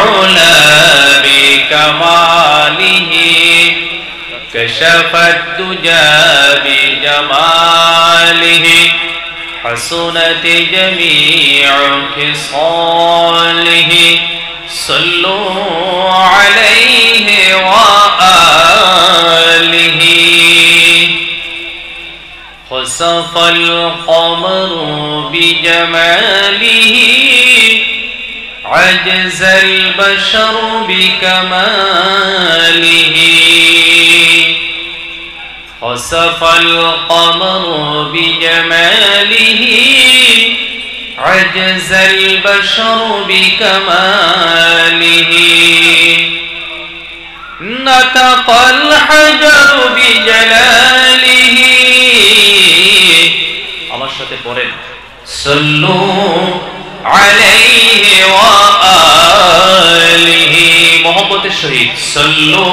العلا بكماله كشف الدجى بجماله حسنت جميع خصاله صلوا عليه وآله خسف القمر بجماله عجز البشر بكماله خسف القمر بجماله عجز البشر بكماله نطق الحجر بجلاله আমার সাথে পড়েন সাল্লু আলাইহি ওয়া আলিহি মুহাব্বতের সহিত সাল্লু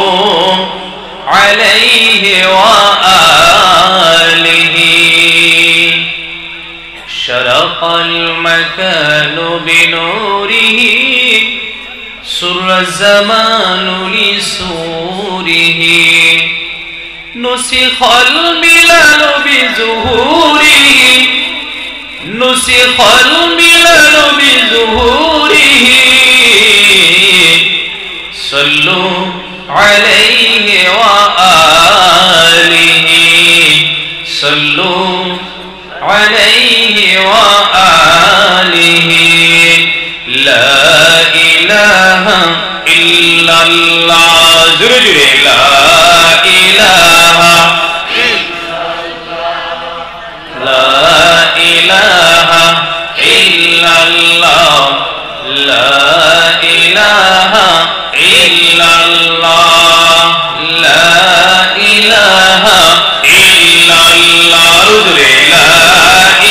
আলাইহি ওয়া আলিহি শারাকাল মাকানু বিনূরিহি সুররা জামানু লিসূরিহি নুসিখাল মিলালু বিজুহুরিহি নুসিখাল মিলালু বিজুহুরিহি সাল্লু আলাইহি ওয়া আলিহি সাল্লু আলাইহি ওয়া আলিহি লা ইলাহা ইল্লাল্লাহ জোরে জোরে লা ইলাহা লা ইলাহা ইল্লাল্লাহ লা ইলাহা ইল্লাল্লাহ লা ইলাহা ইল্লাল্লাহ রুজরে লা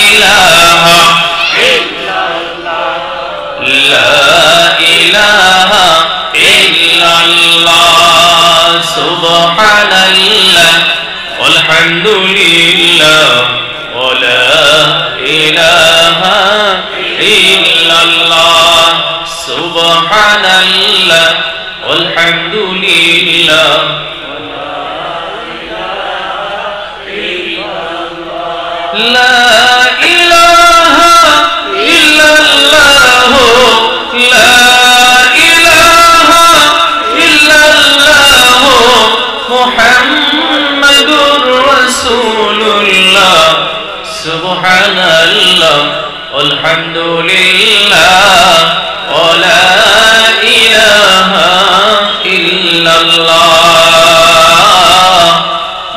ইলাহা ইল্লাল্লাহ লা ইলাহা ইল্লাল্লাহ সুবহানাল্লাহ আলহামদুলিল্লাহ ওয়া লা ইলাহা ইল্লাল্লাহ সুবহানাল্লাহ আলহামদুলিল্লাহ লা ইলাহা ইল্লাল্লাহ লা ইলাহা ইল্লাল্লাহ মুহাম্মাদুর রাসূলুল্লাহ সুবহানাল্লাহ আলহামদুলিল্লাহ ওয়া লা ইলাহা ইল্লাল্লাহ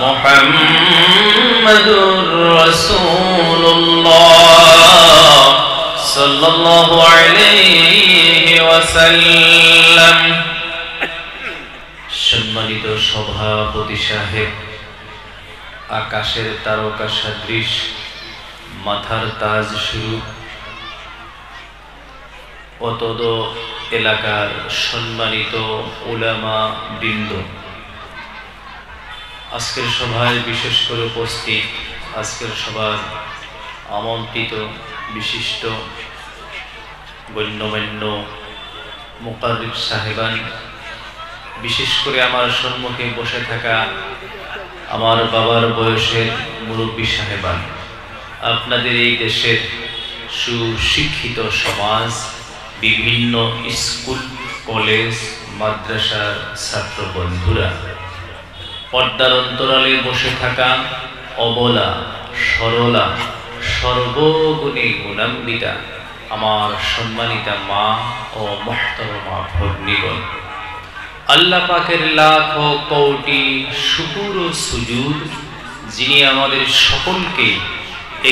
মুহাম্মাদুর রাসূলুল্লাহ সাল্লাল্লাহু আলাইহি ওয়াসাল্লাম। সম্মানিত সভাপতি সাহেব, আকাশের তারকা সদৃশ মাথার তাজ শুরু অতদ এলাকার সম্মানিত উলামা বৃন্দ, আজকের সভায় বিশেষ করে উপস্থিত, আজকের সভার আমন্ত্রিত বিশিষ্ট গণ্যমান্য মুকাররিব সাহেবান, বিশেষ করে আমার সম্মুখে বসে থাকা আমার বাবার বয়সের মুরব্বী সাহেবান, আপনাদের এই দেশের সুশিক্ষিত সমাজ, বিভিন্ন স্কুল কলেজ মাদ্রাসার ছাত্র বন্ধুরা, পর্দার অন্তরালে বসে থাকা অবলা সরলা সর্বগুণে গুণান্বিতা আমার সম্মানিতা মা ও মুহতারমা ভগ্নীগণ, আল্লাহ পাকের লাখ কোটি শুকর ও সুজুদ, যিনি আমাদের সকলকে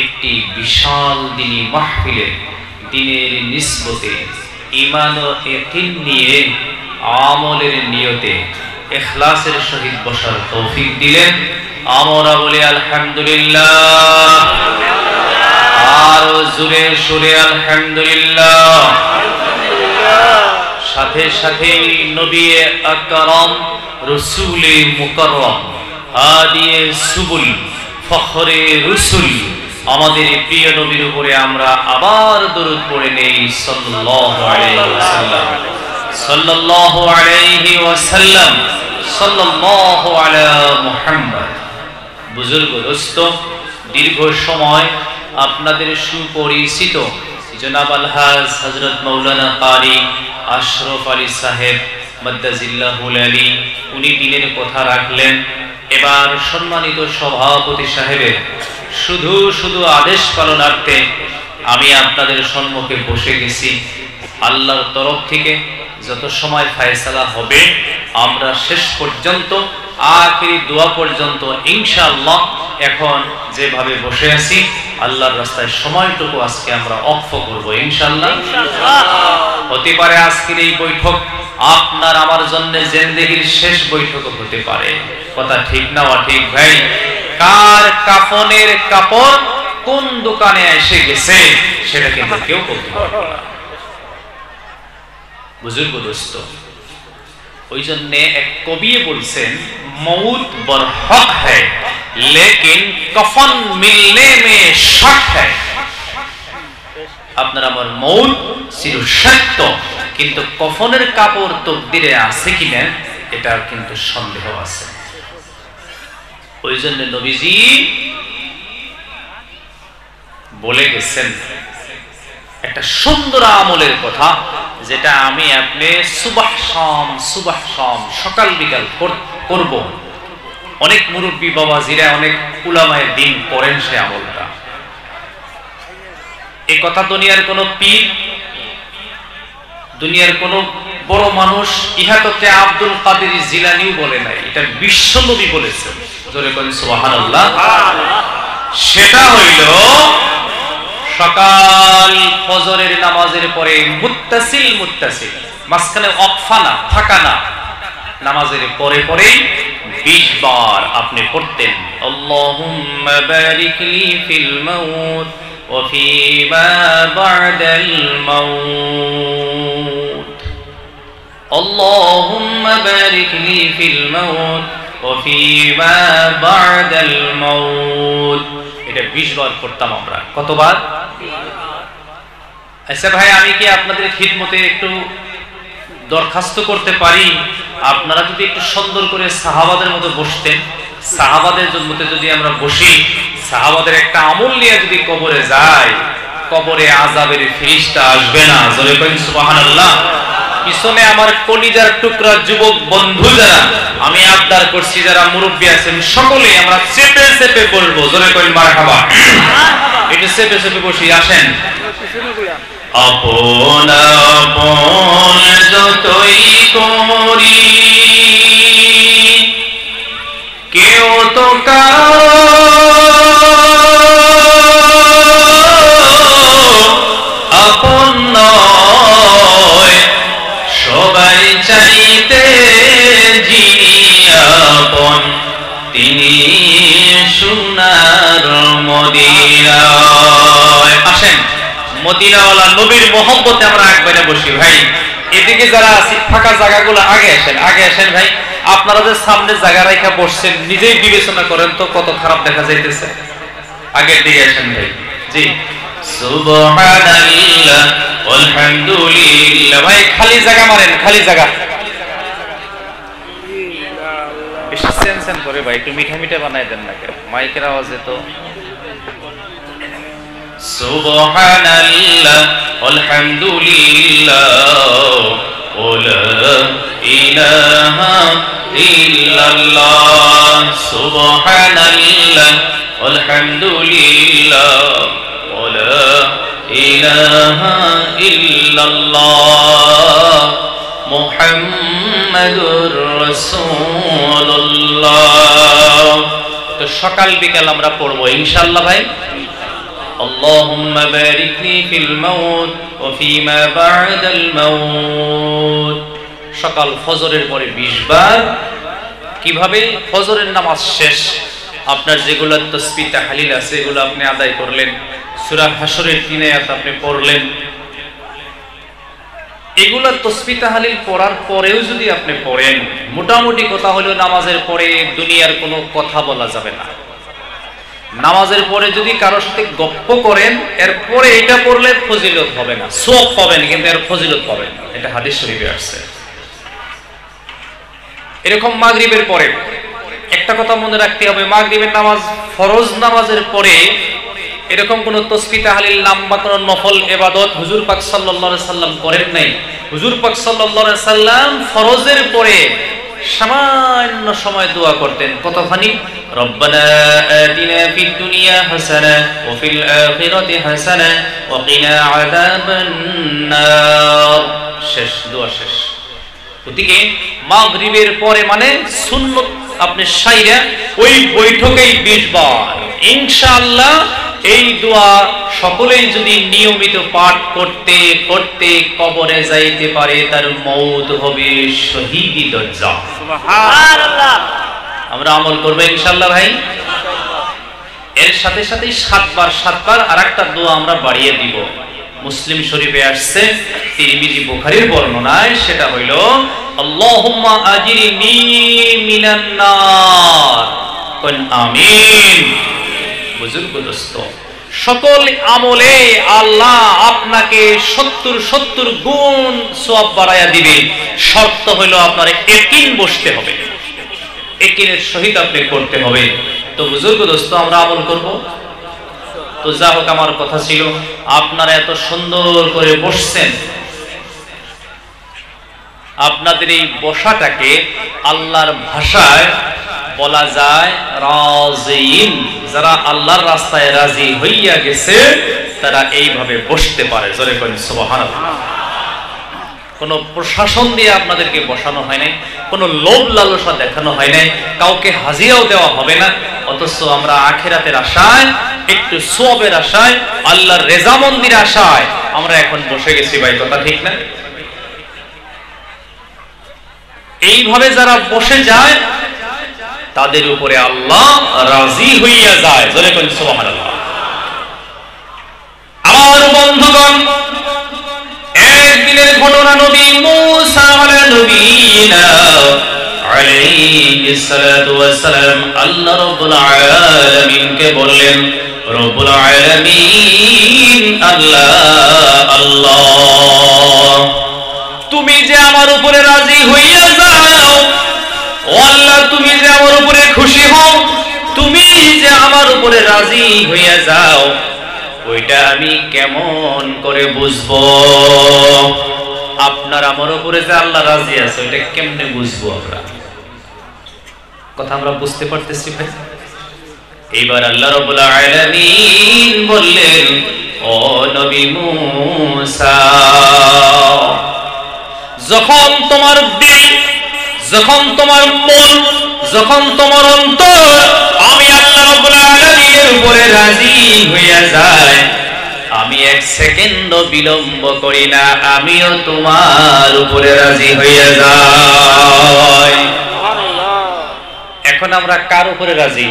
একটি বিশাল দিনী মাহফিলে দিনের নিসবতে ঈমান ও ইয়াকিন নিয়ে আমলের নিয়তে ইখলাসের সহিত বসার তৌফিক দিলেন। আমরা বলি আলহামদুলিল্লাহ, আর জোরে সুরে আলহামদুলিল্লাহ। সাথে সাথে নবী আকরাম রাসূলে মুকাররম হাদিয়ে সুবুল ফখরে রসুল আমাদের প্রিয় নবীর উপরে আমরা আবার দরুদ পড়ে নেই সাল্লাল্লাহু আলাইহি ওয়াসাল্লাম। সাল্লাল্লাহু আলাইহি ওয়াসাল্লাম, সাল্লাল্লাহু আলা মুহাম্মদ। বুজুর্গ দোস্ত, দীর্ঘ সময় আপনাদের সুপরিচিত জনাব আলহাজ হযরত মাওলানা কারি আশরাফ আলী সাহেব মাদ্দাজিল্লাহুল আলী উনি দিনের কথা রাখলেন। এবার সম্মানিত সভাপতি সাহেবের শুধু শুধু আদেশ পালনার্থে আমি আপনাদের সম্মুখে বসে গেছি। আল্লাহর তরফ থেকে যত সময় ফায়সালা হবে আমরা শেষ পর্যন্ত আখিরি দোয়া পর্যন্ত ইনশাআল্লাহ এখন যেভাবে বসে আছি আল্লাহর রাস্তায় সময়টুকু আজকে আমরা অক্ষ করব ইনশাআল্লাহ। হতে পারে আজকের এই বৈঠক আপনার আমার জন্য জিন্দেগির শেষ বৈঠক হতে পারে। কথা ঠিক না ঠিক ভাই? কার কাফনের কাপড় কোন দোকানে এসে গেছে সেটা কিন্তু কেউ বলতে পারবে না। বুজুর্গ দোস্ত, ওই জন্য এক কবি বলছেন মৌত বরহক হ্যায় লেকিন কফন মিলনে মে শক হ্যায়। আপনার আমার মৌত চির সত্য, কিন্তু কফনের কাপড় তকদিরে আছে কিনা এটা কিন্তু সন্দেহ আছে। ওই জন্য নবীজি বলে গেছেন একটা সুন্দর আমলের কথা, যেটা আমি আপনি সুবাহ শাম সকাল বিকাল করব। অনেক মুরব্বী বাবাজিরা অনেক উলামায়ে দ্বীন করেন সে আমলটা। এই কথা দুনিয়ার কোন পীর, দুনিয়ার কোন বড় মানুষ ইহাতকে আব্দুল কাদের জিলানীও বলে নাই, এটা বিশ্ব নবী বলেছেন। জোরে বলেন সুবহানাল্লাহ। সেটা হইল সকাল ফজরের নামাজের পরে মুত্তাসিল মাঝখানে ওয়াকফা না, ফাঁকা না, নামাজের পরে 20 বার আপনি পড়তেন আল্লাহুম্মা বারিক লি ফিল মাউত ওয়া ফীমা বা'দাল মাউত, আল্লাহুম্মা বারিক লি ফিল মাউত ওয়া ফীমা বা'দাল মাউত। এটা 20 বার পড়তাম আমরা। কতবার? আচ্ছা ভাই, আমি কি আপনাদের খিদমতে একটু দরখাস্ত করতে পারি, আপনারা যদি একটু সুন্দর করে সাহাবাদের মতো বসতেন, সাহাবাদের মতো যদি আমরা বসি, সাহাবাদের একটা আমল নিয়ে যদি কবরে যাই, কবরে আযাবের ফেরেশতা আসবে না। জোরে বলেন সুবহানাল্লাহ। পিছনে আমার কলিজার টুকরা যুবক বন্ধু যারা, আমি আবদার করছি যারা মুরব্বী আছেন সকলেই আমরা চেপে চেপে বলবো। জোরে বলেন মারহাবা। একটু চেপে চেপে বসি, আসেন। আপন আপন যতই করি কেউ তো আপন নয়, সবাই চাইতে যিনি আপন তিনি সোনার মদিনায়। আসেন, মদিনাওয়ালা নবীর মহব্বতে আমরা একবারে বসি ভাই। এদিকে যারা আছি ফাঁকা জায়গাগুলো আগে আসেন ভাই। আপনারা যে সামনে জায়গা রেখা বসছেন নিজেই বিবেচনা করেন তো কত খারাপ দেখা যাইতেছে। আগের দিকে আসেন ভাই। জি, সুবহানাল্লাহ আলহামদুলিল্লাহ। ভাই খালি জায়গা মারেন, খালি জায়গা। বেশি সেনসেন করে ভাই, একটু মিঠা মিঠা বানাই দেন না কেন, মাইকের আওয়াজে তো। সুবহানাল্লাহ আলহামদুলিল্লাহ ওয়া ইলাহা ইল্লাল্লাহ। সুবহানাল্লাহ আলহামদুলিল্লাহ ওয়া ইলাহা ইল্লাল্লাহ মুহাম্মাদুর রাসূলুল্লাহ। তো সকাল বিকাল আমরা পড়বো ইনশাআল্লাহ ভাই। আল্লাহুম্মা বারিক লি ফিল মাউত ওয়া ফীমা বা'দাল মাউত। সকাল ফজরের পরে 20 বার। কিভাবে? ফজরের নামাজ শেষ আপনার যেগুলো তাসবিহ তাহলিল আছে এগুলো আপনি আদায় করলেন, সূরা হাশরের 3 আয়াত আপনি পড়লেন। এগুলা তাসবিহ তাহলিল পড়ার পরেও যদি আপনি পড়েন, মোটামুটি কথা হলো নামাজের পরে দুনিয়ার কোনো কথা বলা যাবে না। নামাজের পরে যদি কারোর সাথে গপ্প করেন এরপরে এটা পড়লে ফজিলত হবে না, সওয়াব পাবেন কিন্তু এর ফজিলত পাবেন না। এটা হাদিস শরীফে আসছে। এরকম মাগরিবের পরে একটা কথা মনে রাখতে হবে, মাগরিবের নামাজ ফরজ নামাজের পরে এরকম কোন তাসবিহ তাহলিল নাম বা কোন নফল ইবাদত হুজুর পাক সাল্লাল্লাহু আলাইহি সাল্লাম করেন নাই। হুজুর পাক সাল্লাল্লাহু আলাইহি সাল্লাম ফরজের পরে সামান্য সময় দোয়া করতেন, কতখানি? রব্বানা আতিনা ফিদ দুনিয়া হাসানা ওয়া ফিল আখিরাতি হাসানা ওয়া কিনা আযাবান নার। শেষ, দোয়া শেষ। ওদিকে মাগরিবের পরে মানে সুন্নত আপনি সাইরা ওই বৈঠকেই 20 বার ইনশাআল্লাহ এই দোয়া সকলেই যদি নিয়মিত পাঠ করতে করতে কবরে যাইতে পারে তার মওত হবে শহীদি দরজা। সুবহানাল্লাহ। আমরা আমল করব ইনশাআল্লাহ ভাই। এর সাথে সাথে 7 বার আরেকটা দোয়া আমরা বাড়িয়ে দিব। মুসলিম শরীফে আসছে, তিরমিজি বুখারীর বর্ণনায়, সেটা হইল আল্লাহুম্মা আজিরনি মিনান নার। কোন আমিন। বুজুর্গ দোস্ত, সকল আমলে আল্লাহ আপনাকে 70 গুণ সওয়াব বাড়ায়া দিবে। শর্ত হইল আপনার ইয়াকিন বসতে হবে, ইয়াকিনের সহিত আপনি করতে হবে। তো বুজুর্গ দোস্ত, আমরা আমল করব। তো যা হোক, আমার কথা ছিল আপনারা এত সুন্দর করে বসছেন, আপনাদের এই বসাটাকে আল্লাহর ভাষায় বলা যায় রাজিন। যারা আল্লাহর রাস্তায় রাজি হইয়া গেছে তারা এইভাবে বসতে পারে। জোরে করেন সুবহানাল্লাহ। কোনো প্রশাসন দিয়ে আপনাদেরকে বসানো হয় নাই, কোনো লোভ লালসা দেখানো হয় নাই, কাউকে হাজিরাও দেওয়া হবে না। অথচ আমরা আখিরাতের আশায়, একটু সওয়াবের আশায়, আল্লাহর রেজামন্দির আশায় আমরা এখন বসে গেছি ভাই, কথা ঠিক না? এইভাবে যারা বসে যায় তাদের উপরে আল্লাহ রাজি হইয়া যায়। জোরে করেন সুবহানাল্লাহ। আমার বন্ধুগণ, একদিনের ঘটনা, নবী মূসা আলাইহিস সালাতু ওয়াস সালাম আল্লাহ রাব্বুল আলামিনকে বললেন, রব্বুল আলামিন আল্লাহ, তুমি যে আমার উপরে রাজি হইয়া যাও, ও আল্লাহ তুমি যে আমার উপরে খুশি হও, তুমি যে আমার উপরে রাজি হইয়া যাও, ওইটা আমি কেমন করে বুঝবো? আপনার আমার উপরে যে আল্লাহ রাজি আছে ওইটা কেমনে বুঝবো আমরা? কথা আমরা বুঝতে পারতেছি ভাই? এইবার আল্লাহ রাব্বুল আলামিন বললেন, ও নবী মূসা, যখন তোমার দিল, যখন তোমার মন, যখন তোমার অন্তর আমি আল্লাহ রাব্বুল আলামিনের উপরে রাজি হইয়া যায়, আমি 1 সেকেন্ড বিলম্ব করি না, আমিও তোমার উপরে রাজি হইয়া যাই। এখন আমরা কার উপরে রাজি?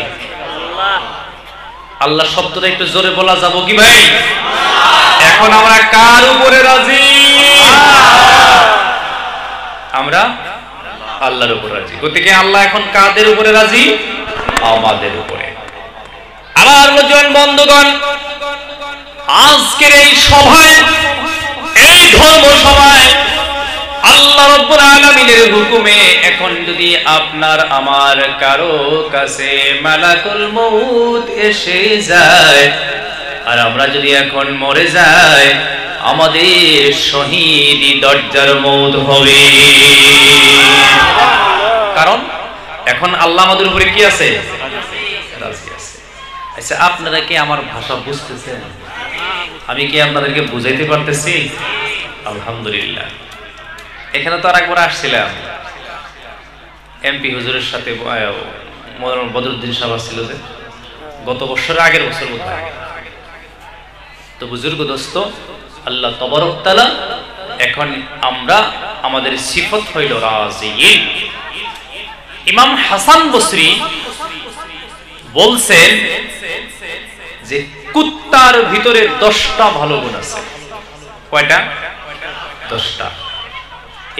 আল্লাহ শব্দটা একটু জোরে বলা যাবো কি ভাই? এখন আমরা কার উপরে রাজি? আমরা আল্লাহর উপরে রাজি। গতিকে আল্লাহ এখন কাদের উপরে রাজি? আমাদের উপরে। আমার মুসলমান বন্ধুগণ, আজকের এই সভায়, এই ধর্ম সভায় আল্লাহ রাব্বুল আলামিনের হুকুমে এখন যদি আপনার আমার কারো কাছে মালাকুল মউত এসে যায় আর আমরা যদি এখন মরে যাই, আমাদের শহীদি দরজার মউত হবে। কারণ এখন আল্লাহ আমাদের উপরে কি আছে? রাজি আছে। আচ্ছা, আপনারা কি আমার ভাষা বুঝতেছেন? আমি কি আপনাদেরকে বুঝাইতে পারতেছি? আলহামদুলিল্লাহ। এখানে তো আরেকবার আসছিলাম, এমপি হুজুরের সাথে মৌলানা বদরুদ্দিন সাহেব ছিল, যে গত বছরের আগের বছর বোধহয়। তো বুজুর্গ দোস্ত, আল্লাহ তাবারক তাআলা এখন আমরা, আমাদের সিফত হইল রাজিয়িন। ইমাম হাসান বসরি বলছেন যে কুত্তার ভিতরে 10টা ভালো গুণ আছে। কয়টা? 10টা।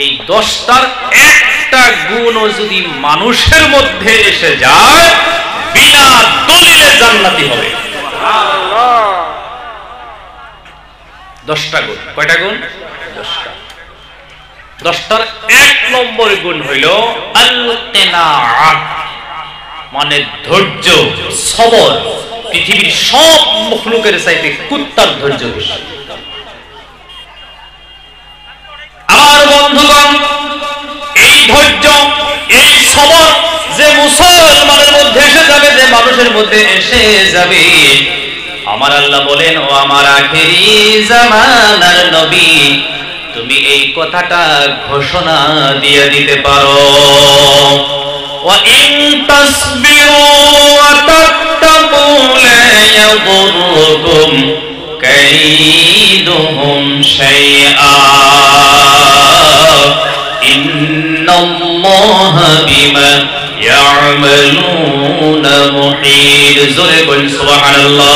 এই 10টার একটা গুণও যদি মানুষের মধ্যে এসে যায়, বিনা দলিলে জান্নাতি হবে। 10টা গুণ। কয়টা গুণ? 10টা। 10টার 1 নম্বর গুণ হইল আল কিনাআত, মানে ধৈর্য, সবর। পৃথিবীর সব মখলুকের চাইতে কুত্তার ধৈর্য বেশি। আমার বন্ধুগণ, এই ধৈর্য, এই সবর যে মুসলমানের মধ্যে এসে যাবে, যে মানুষের মধ্যে এসে যাবে, আমার আল্লাহ বলেন, ও আমার আখেরি জামানার নবী, তুমি এই কথাটা ঘোষণা দিয়ে দিতে পারো। ওয়া ইন তাসবিরু ওয়া তাত্তাকু লা ইয়াদুরুকুম কাইদুহুম শাইআ ইন্নাল্লাহা বিমা ইয়ামালুনা মুহিত। জোরে বলুন সুবহানাল্লাহ।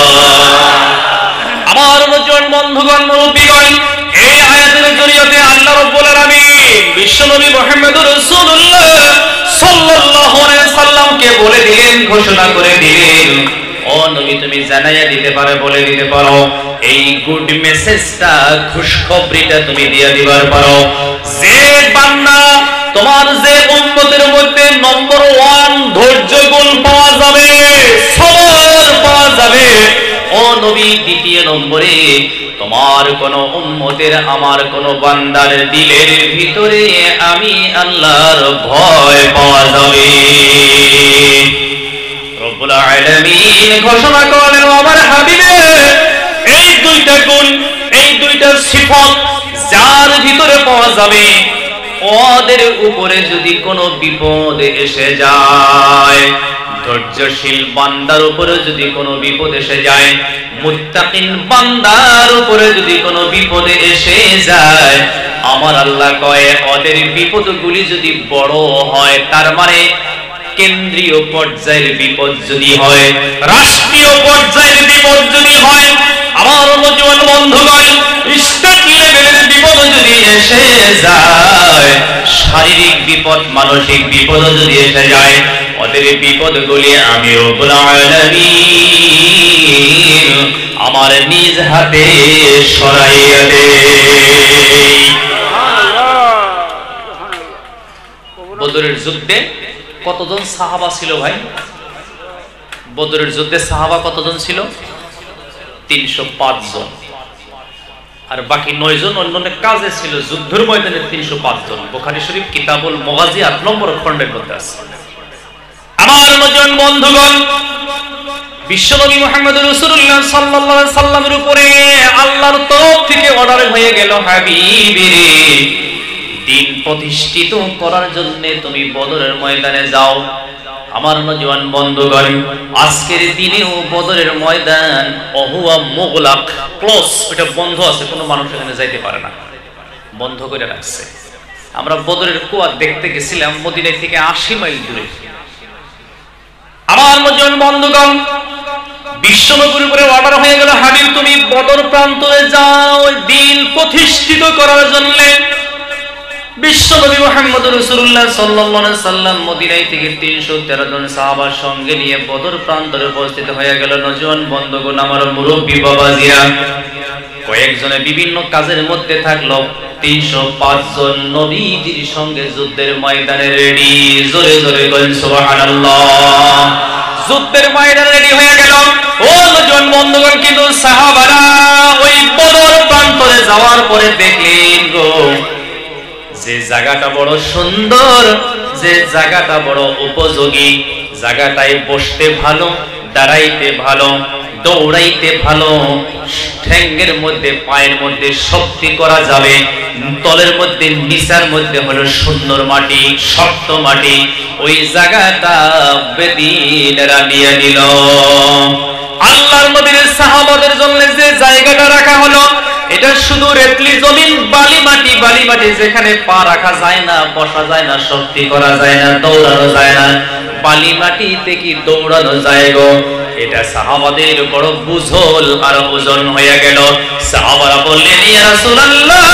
আমার নজন বন্ধুগণ, মুরব্বিগণ, এই আয়াতের জরিয়তে আল্লাহ রাব্বুল আলামিন বিশ্বনবী মুহাম্মদুর রাসূলুল্লাহ সাল্লাল্লাহু আলাইহি সাল্লামকে বলে দিলেন, ঘোষণা করে দিলেন, ও নবী তুমি জানাইয়া দিতে পারো, বলে দিতে পারো, এই গুড মেসেজটা, খুশখবরিটা তুমি দিয়ে দিবার পারো, যে বান্দা তোমার যে উম্মতের মধ্যে নম্বর 1 ধৈর্য গুণ পাওয়া যাবে, সবর পাওয়া যাবে, ও নবী দ্বিতীয় নম্বরে তোমার কোন উম্মতের, আমার কোন বান্দার দিলের ভিতরে আমি আল্লাহর ভয় পাওয়া যাবে। রব্বুল আলামিন ঘোষণা করলেন, আমার হাবিবে, এই দুইটা গুণ, এই দুইটা সিফত যার ভিতরে পাওয়া যাবে, ওদের উপরে যদি কোনো বিপদ এসে যায়, ধৈর্যশীল বান্দার উপরে যদি কোনো বিপদ এসে যায়, মুত্তাকিন বান্দার উপরে যদি কোনো বিপদ এসে যায়, আমার আল্লাহ কয়, ওদের বিপদগুলি যদি বড় হয়, তার মানে কেন্দ্রীয় পর্যায়ের বিপদ যদি হয়, রাষ্ট্রীয় পর্যায়ের বিপদ যদি হয়, আমার নজওয়ান বন্ধুগণ, স্টেট লেভেলের বিপদ যদি এসে যায়, শারীরিক বিপদ, মানসিক বিপদ যদি এসে যায়, ওদের বিপদগুলি আমি রব্বুল আলামিন আমার নিজ হাতে সরাইয়া দেই। বদরের যুদ্ধে কতজন সাহাবা ছিল ভাই? বদরের যুদ্ধে সাহাবা কতজন ছিল? 305 জন। আর বাকি 9 জন অন্য কাজে ছিল। যুদ্ধের ময়দানে 305 জন। বুখারী শরীফ কিতাবুল মুগাজি 8 নম্বর খণ্ডের মধ্যে আছে। আমার নজন বন্ধুগণ, বিশ্বনবী মুহাম্মদ রাসূলুল্লাহ সাল্লাল্লাহু আলাইহি সাল্লামের উপরে আল্লাহর তরফ থেকে অর্ডার হয়ে গেল, হাবিবে, দিন প্রতিষ্ঠিত করার জন্য তুমি বদরের ময়দানে যাও। আমার নজওয়ান বন্ধুগণ, আজকের দিনেও বদরের ময়দান অহুয়া মুগলাক, ক্লোজ, এটা বন্ধ আছে, কোনো মানুষ এখানে যাইতে পারে না, বন্ধ করে রাখছে। আমরা বদরের কুয়া দেখতে গেছিলাম মদিনা থেকে 80 মাইল দূরে। আমার নজওয়ান বন্ধুগণ, বিশ্বনবীর উপরে অর্ডার হয়ে গেল, হাবিব তুমি বদর প্রান্তরে যাও দিন প্রতিষ্ঠিত করার জন্য। বিশ্বনবী মুহাম্মদ রাসূলুল্লাহ সাল্লাল্লাহু আলাইহি সাল্লাম মদিনায় থেকে 313 জন সাহাবার সঙ্গে নিয়ে বদর প্রান্তরে উপস্থিত হয়ে গেল। নজওয়ান বন্ধুগণ, আমার মুরব্বী বাবাজিরা, কয়েকজনে বিভিন্ন কাজের মধ্যে থাকলো, 305 জন নবীজির সঙ্গে যুদ্ধের ময়দানে রেডি। জোরে জোরে বলেন সুবহানাল্লাহ। যুদ্ধের ময়দানে রেডি হয়ে গেল। ও নজওয়ান বন্ধুগণ, কিন্তু সাহাবারা ওই বদর প্রান্তরে যাওয়ার পরে দেখলেন গো, যে জায়গাটা বড় সুন্দর, যে জায়গাটা বড় উপযোগী, জায়গাটায় বসতে ভালো, দাঁড়াইতে ভালো, দৌড়াইতে ভালো, ঠ্যাঙ্গের মধ্যে, পায়ের মধ্যে শক্তি করা যাবে, তলের মধ্যে, নিচার মধ্যে হলো সুন্দর মাটি, শক্ত মাটি, ওই জায়গাটা বেদিনেরা নিয়ে নিল। আল্লাহর নবীর সাহাবাদের জন্য যে জায়গাটা রাখা হলো, এটা শুধু রেতলি জমিন, বালি মাটি, বালি মাটি, যেখানে পা রাখা যায় না, বসা যায় না, শক্তি করা যায় না, দৌড়ানো যায় না, বালি মাটিতে কি দৌড়ানো যায় গো? এটা সাহাবাদের বড় বুঝল আর ওজন হয়ে গেল। সাহাবারা বললেন, ইয়া রাসূলুল্লাহ,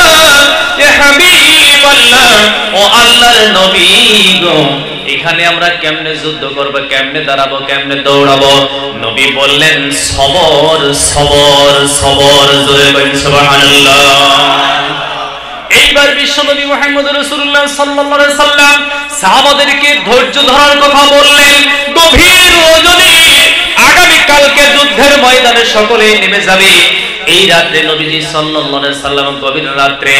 ইয়া হাবিবাল্লাহ, ও আল্লাহর নবী গো, এখানে আমরা কেমনে যুদ্ধ করব, কেমনে দাঁড়াবো, কেমনে দৌড়াবো? নবী বললেন, সবর, সবর, সবর। জোরে বলেন সুবহানাল্লাহ। এইবার বিশ্বনবী মুহাম্মদ রাসূলুল্লাহ সাল্লাল্লাহু আলাইহি সাল্লাম সাহাবাদেরকে ধৈর্য ধরার কথা বললেন। গভীর রজনী, আগামী কালকে যুদ্ধের ময়দানে সকলে নেমে যাবে। এই রাতে নবীজি সাল্লাল্লাহু আলাইহি সাল্লাম গভীর রাতে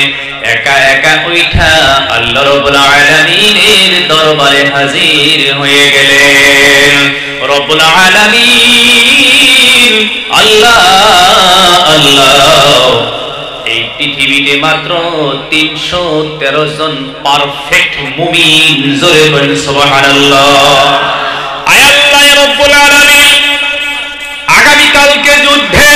একা একা উঠা আল্লাহ রাব্বুল আলামিনের দরবারে হাজির হয়ে গেলেন। রব্বুল আলামিন আল্লাহ আল্লাহ, এই পৃথিবীতে মাত্র 313 জন পারফেক্ট মুমিন, জোরে বলেন সুবহানাল্লাহ। আয় আল্লাহ রব্বুল আলামিন, আগামী কালকে যুদ্ধে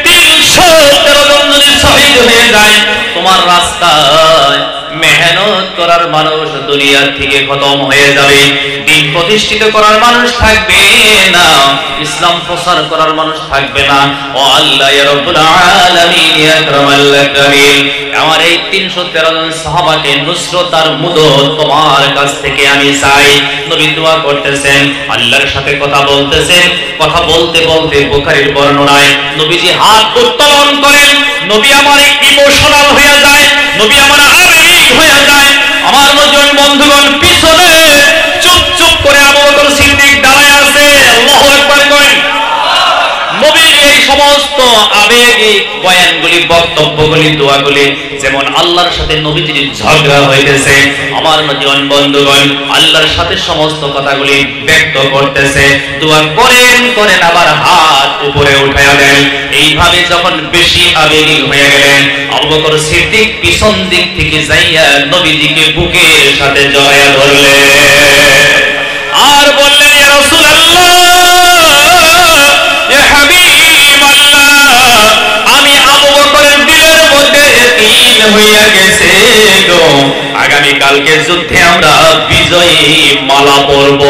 313 জন যদি শহীদ হয়ে যায়, তোমার রাস্তায় মেহনত করার মানুষ দুনিয়া থেকে খতম হয়ে যাবে, দিন প্রতিষ্ঠিত করার মানুষ থাকবে না, ইসলাম প্রচার করার মানুষ থাকবে না। ও আল্লাহ ইয়া রাব্বুল আলামিন ইয়া আকরামাল আকরামিন, আমার এই 313 জন সাহাবাকে নুসরত আর মুদত তোমার কাছ থেকে আমি চাই। নবী দোয়া করতেছেন, আল্লাহর সাথে কথা বলতেছেন। কথা বলতে বলতে বুখারীর বর্ণনায় নবীজি হাত উত্তোলন করেন। নবী আমার ইমোশনাল হয়ে যায়, নবী আমার আবেগিক হয়ে যায়। আমার নজন বন্ধুগণ পিছনে চুপ চুপ করে আবু বকর সিদ্দিক দাঁড়ায় আছে। আল্লাহু আকবার করেন। নবীর এই সমস্ত আবেগিক বয়ানগুলি, বক্তব্যগুলি, দোয়াগুলি যেমন আল্লাহর সাথে নবীজির ঝগড়া হইতেছে, আমার নজন বন্ধুগণ আল্লাহর সাথে সমস্ত কথাগুলি ব্যক্ত করতেছে। দোয়া করেন আবার হাত উপরে উঠায়া দেন। এইভাবে যখন বেশি আবেগী হয়ে গেলেন, আবু বকর সিদ্দিক পিছন দিক থেকে যাইয়া নবীজিকে বুকের সাথে জড়ায়া ধরলেন আর বললেন, ইয়া রাসূলুল্লাহ, ইয়া হাবিবাল্লাহ, আমি আবু বকরের দিলের মধ্যে তিল হইয়া গেছে গো, আগামী কালকে যুদ্ধে আমরা বিজয়ী মালা পরব।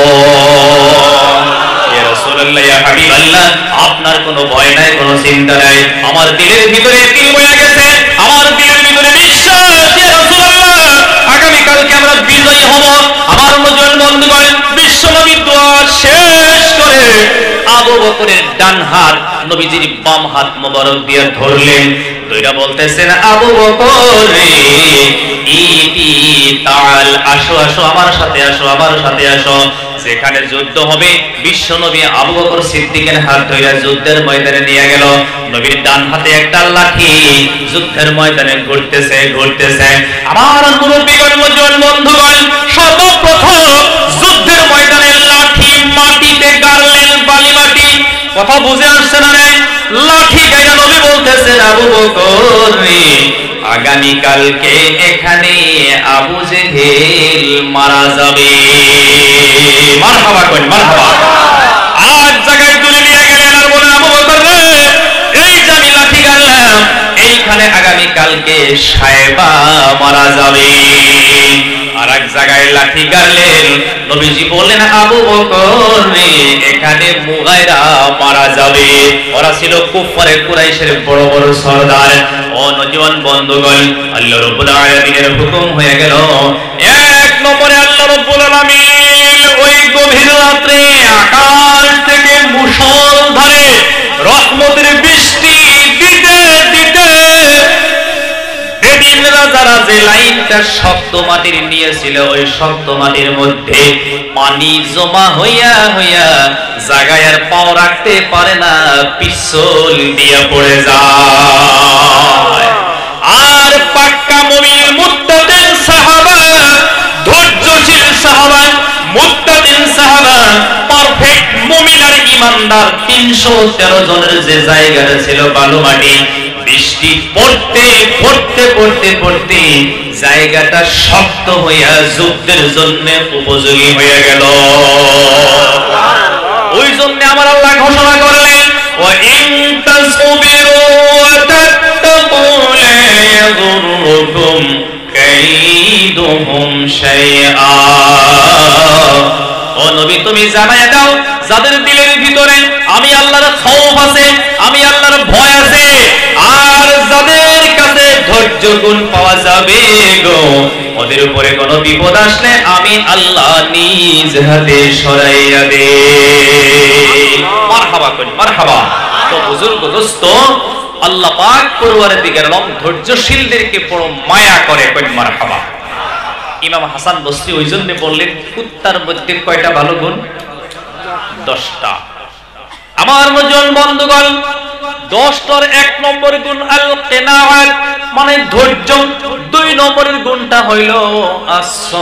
ইয়া রাসূলুল্লাহ, ইয়া হাবিবাল্লাহ, আপনার কোনো ভয় নাই, কোনো চিন্তা নাই, আমার দিলের ভিতরে তিল হইয়া গেছে, আমার দিলের ভিতরে বিশ্বাস। ইয়া রাসূলুল্লাহ, আগামী কালকে আমরা বিজয়ী হব। আমার নজন বন্ধুগণ বিশ্বনবী দোয়া শেষ করে আবু বকরের ডান হাত নবীজির বাম হাত মোবারক দিয়ে ধরলেন। দুইটা বলতেছেন, আবু বকর রে, ইতি তাল, আসো আসো, আমার সাথে আসো, আমার সাথে আসো। যেখানে যুদ্ধ হবে বিশ্বনবী আবু বকর সিদ্দিকের হাত ধরে যুদ্ধের ময়দানে নিয়ে গেল। নবীর ডান হাতে একটা লাঠি যুদ্ধের ময়দানে ঘুরতেছে ঘুরতেছে। আমার মুরব্বিগণ, নজন বন্ধুগণ, সর্বপ্রথম যুদ্ধের ময়দানে লাঠি মাটিতে গাড়লেন, বালি মাটি। কথা বুঝে আসছে না রে? লাঠি গাইয়া নবী বলতেছেন, আবু বকর রে, আগামী কালকে এখানে আবু জেহেল মারা যাবে। মারহাবা করেন, মারহাবা। আজ জায়গায় তুলে নিয়ে গেলেন আর বলেন, আবু বকর রে, এই যে আমি লাঠি গাড়লাম, এইখানে আগামী কালকে সাহেবা মারা যাবে। আর এক জায়গায় লাঠি গাড়লেন, নবীজি বললেন, আবু বকর রে, এখানে মুগায়রা মারা যাবে। ওরা ছিল কুফারে কুরাইশের বড় বড় সরদার। ও নওজোয়ান বন্ধুগণ, আল্লাহ রাব্বুল আলামিনের হুকুম হয়ে গেল। এক নম্বরে আল্লাহ রাব্বুল আলামিন ওই গভীর রাতে আকাশ থেকে মুষলধারে রহমতের বৃষ্টি দিতে দিতে এদিন রাজারা যে লাইনটা শক্ত মাটির নিয়েছিল, ওই শক্ত মাটির মধ্যে পানি জমা হইয়া হইয়া জায়গায় আর পাও রাখতে পারে না, পিছল দিয়ে পড়ে যায়। আর পাক্কা মুমিন মুত্তাকিন সাহাবা, ধৈর্যশীল সাহাবা, মুত্তাকিন সাহাবা, পারফেক্ট মুমিন আর ইমানদার 313 জনের যে জায়গাটা ছিল বালু মাটি, বৃষ্টি পড়তে পড়তে পড়তে পড়তে জায়গাটা শক্ত হইয়া যুদ্ধের জন্য উপযোগী হয়ে গেল। ওই জন্য আমার আল্লাহ ঘোষণা করলেন, ওয়া ইন তাসবিরু ওয়া তাত্তাকু লা ইয়াদুররুকুম কাইদুহুম শাইআ। ও নবী, তুমি জানায়া দাও যাদের দিলের ভিতরে আমি আল্লাহর খৌফ আছে, আমি আল্লাহর ভয় আছে, আর যাদের কাছে ধৈর্য গুণ পাওয়া যাবে গো, ওদের উপরে কোনো বিপদ আসলে আমি আল্লাহ নিজ হাতে সরাইয়া দে। মারহাবা করি, মারহাবা। তো বুজুর্গ দোস্ত, আল্লাহ পাক পরওয়ারদিগার আলম ধৈর্যশীলদেরকে বড় মায়া করে। কয় মারহাবা। ইমাম হাসান বসরি ওই জন্য বললেন কুত্তার মধ্যে কয়টা ভালো গুণ? 10টা। আমার নজন বন্ধুগণ, 10টার 1 নম্বর গুণ আল কিনাআত, মানে ধৈর্য। 2 নম্বরের গুণটা হইল as-সলিহিন।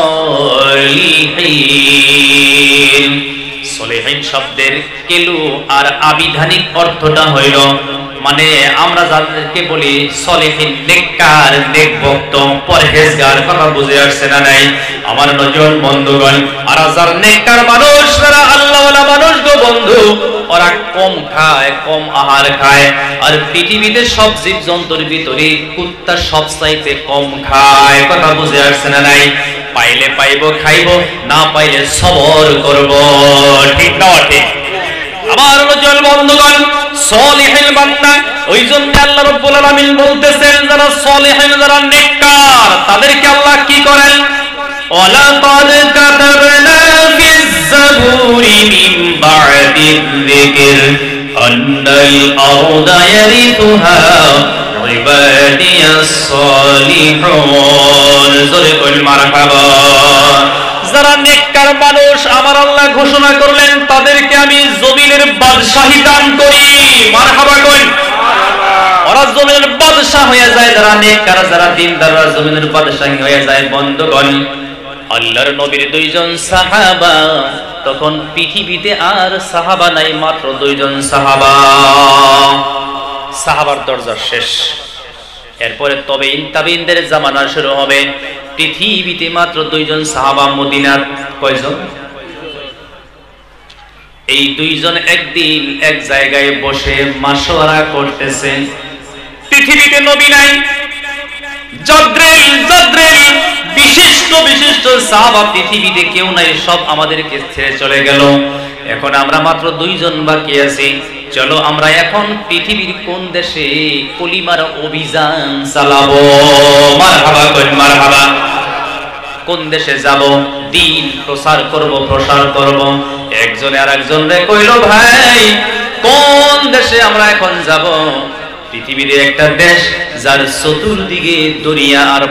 সলিহিন শব্দের কেলু আর আবিধানিক অর্থটা হইল, মানে আমরা যাদেরকে বলি সলিহিন, নেককার, নেকভক্ত, পরহেজগার, কথা বুঝে আসছে না নাই আমার নজন বন্ধুগণ? আর যারা নেককার মানুষ, যারা আল্লাহওয়ালা মানুষ গো বন্ধু, ওরা কম খায়, কম আহার খায়। আর পৃথিবীতে সব জীব জন্তুর ভিতরে কুত্তা সবচাইতে কম খায়, কথা বুঝে আসছে না নাই? পাইলে পাইব খাইব, না পাইলে সবর করব, ঠিক না ঠিক? আমার নজন বন্ধুগণ, সলিহিন বান্দা, ওই জন্য আল্লাহ রাব্বুল আলামিন বলতেছেন যারা সলিহিন, যারা নেককার, তাদেরকে আল্লাহ কি করেন? ওয়ালাকাদ কাতাবনা ফিজ জাবুরি মিন বা'দিল যিকর আন্নাল আরদা ইয়ারিথুহা ইবাদিয়াস সলিহুন। জোরে বল মারহাবা। যারা নেককার মানুষ, আমার আল্লাহ ঘোষণা করলেন তাদেরকে আমি জমিনের বাদশাহী দান করি। মারহাবা কই? ওরা জমিনের বাদশা হয়ে যায়, যারা নেককার, যারা দিনদাররা জমিনের বাদশাহী হয়ে যায়। বন্ধুগণ, আল্লাহর নবীর 2 জন সাহাবা, তখন পৃথিবীতে আর সাহাবা নাই, মাত্র 2 জন সাহাবা। সাহাবার দরজা শেষ, এরপরে তবেইন তাবেইনদের জামানা শুরু হবে। পৃথিবীতে মাত্র 2 জন সাহাবা। মদিনার কয়জন? এই 2 জন একদিন এক জায়গায় বসে মাশওয়ারা করতেছেন। পৃথিবীতে নবী নাই, জাদ্রেল বিশিষ্ট বিশিষ্ট সাহাবা পৃথিবীতে কেউ নাই, সব আমাদেরকে ছেড়ে চলে গেল। এখন আমরা মাত্র 2 জন বাকি আছি। চলো আমরা এখন পৃথিবীর কোন দেশে কলিমার অভিযান চালাবো? মারহাবা কই মারহাবা। কোন দেশে যাব? দিন প্রচার করব। একজনে আর একজনরে কইল, ভাই কোন দেশে আমরা এখন যাব? পৃথিবীর একটা দেশ যার চতুর্দিকে দরিয়া আর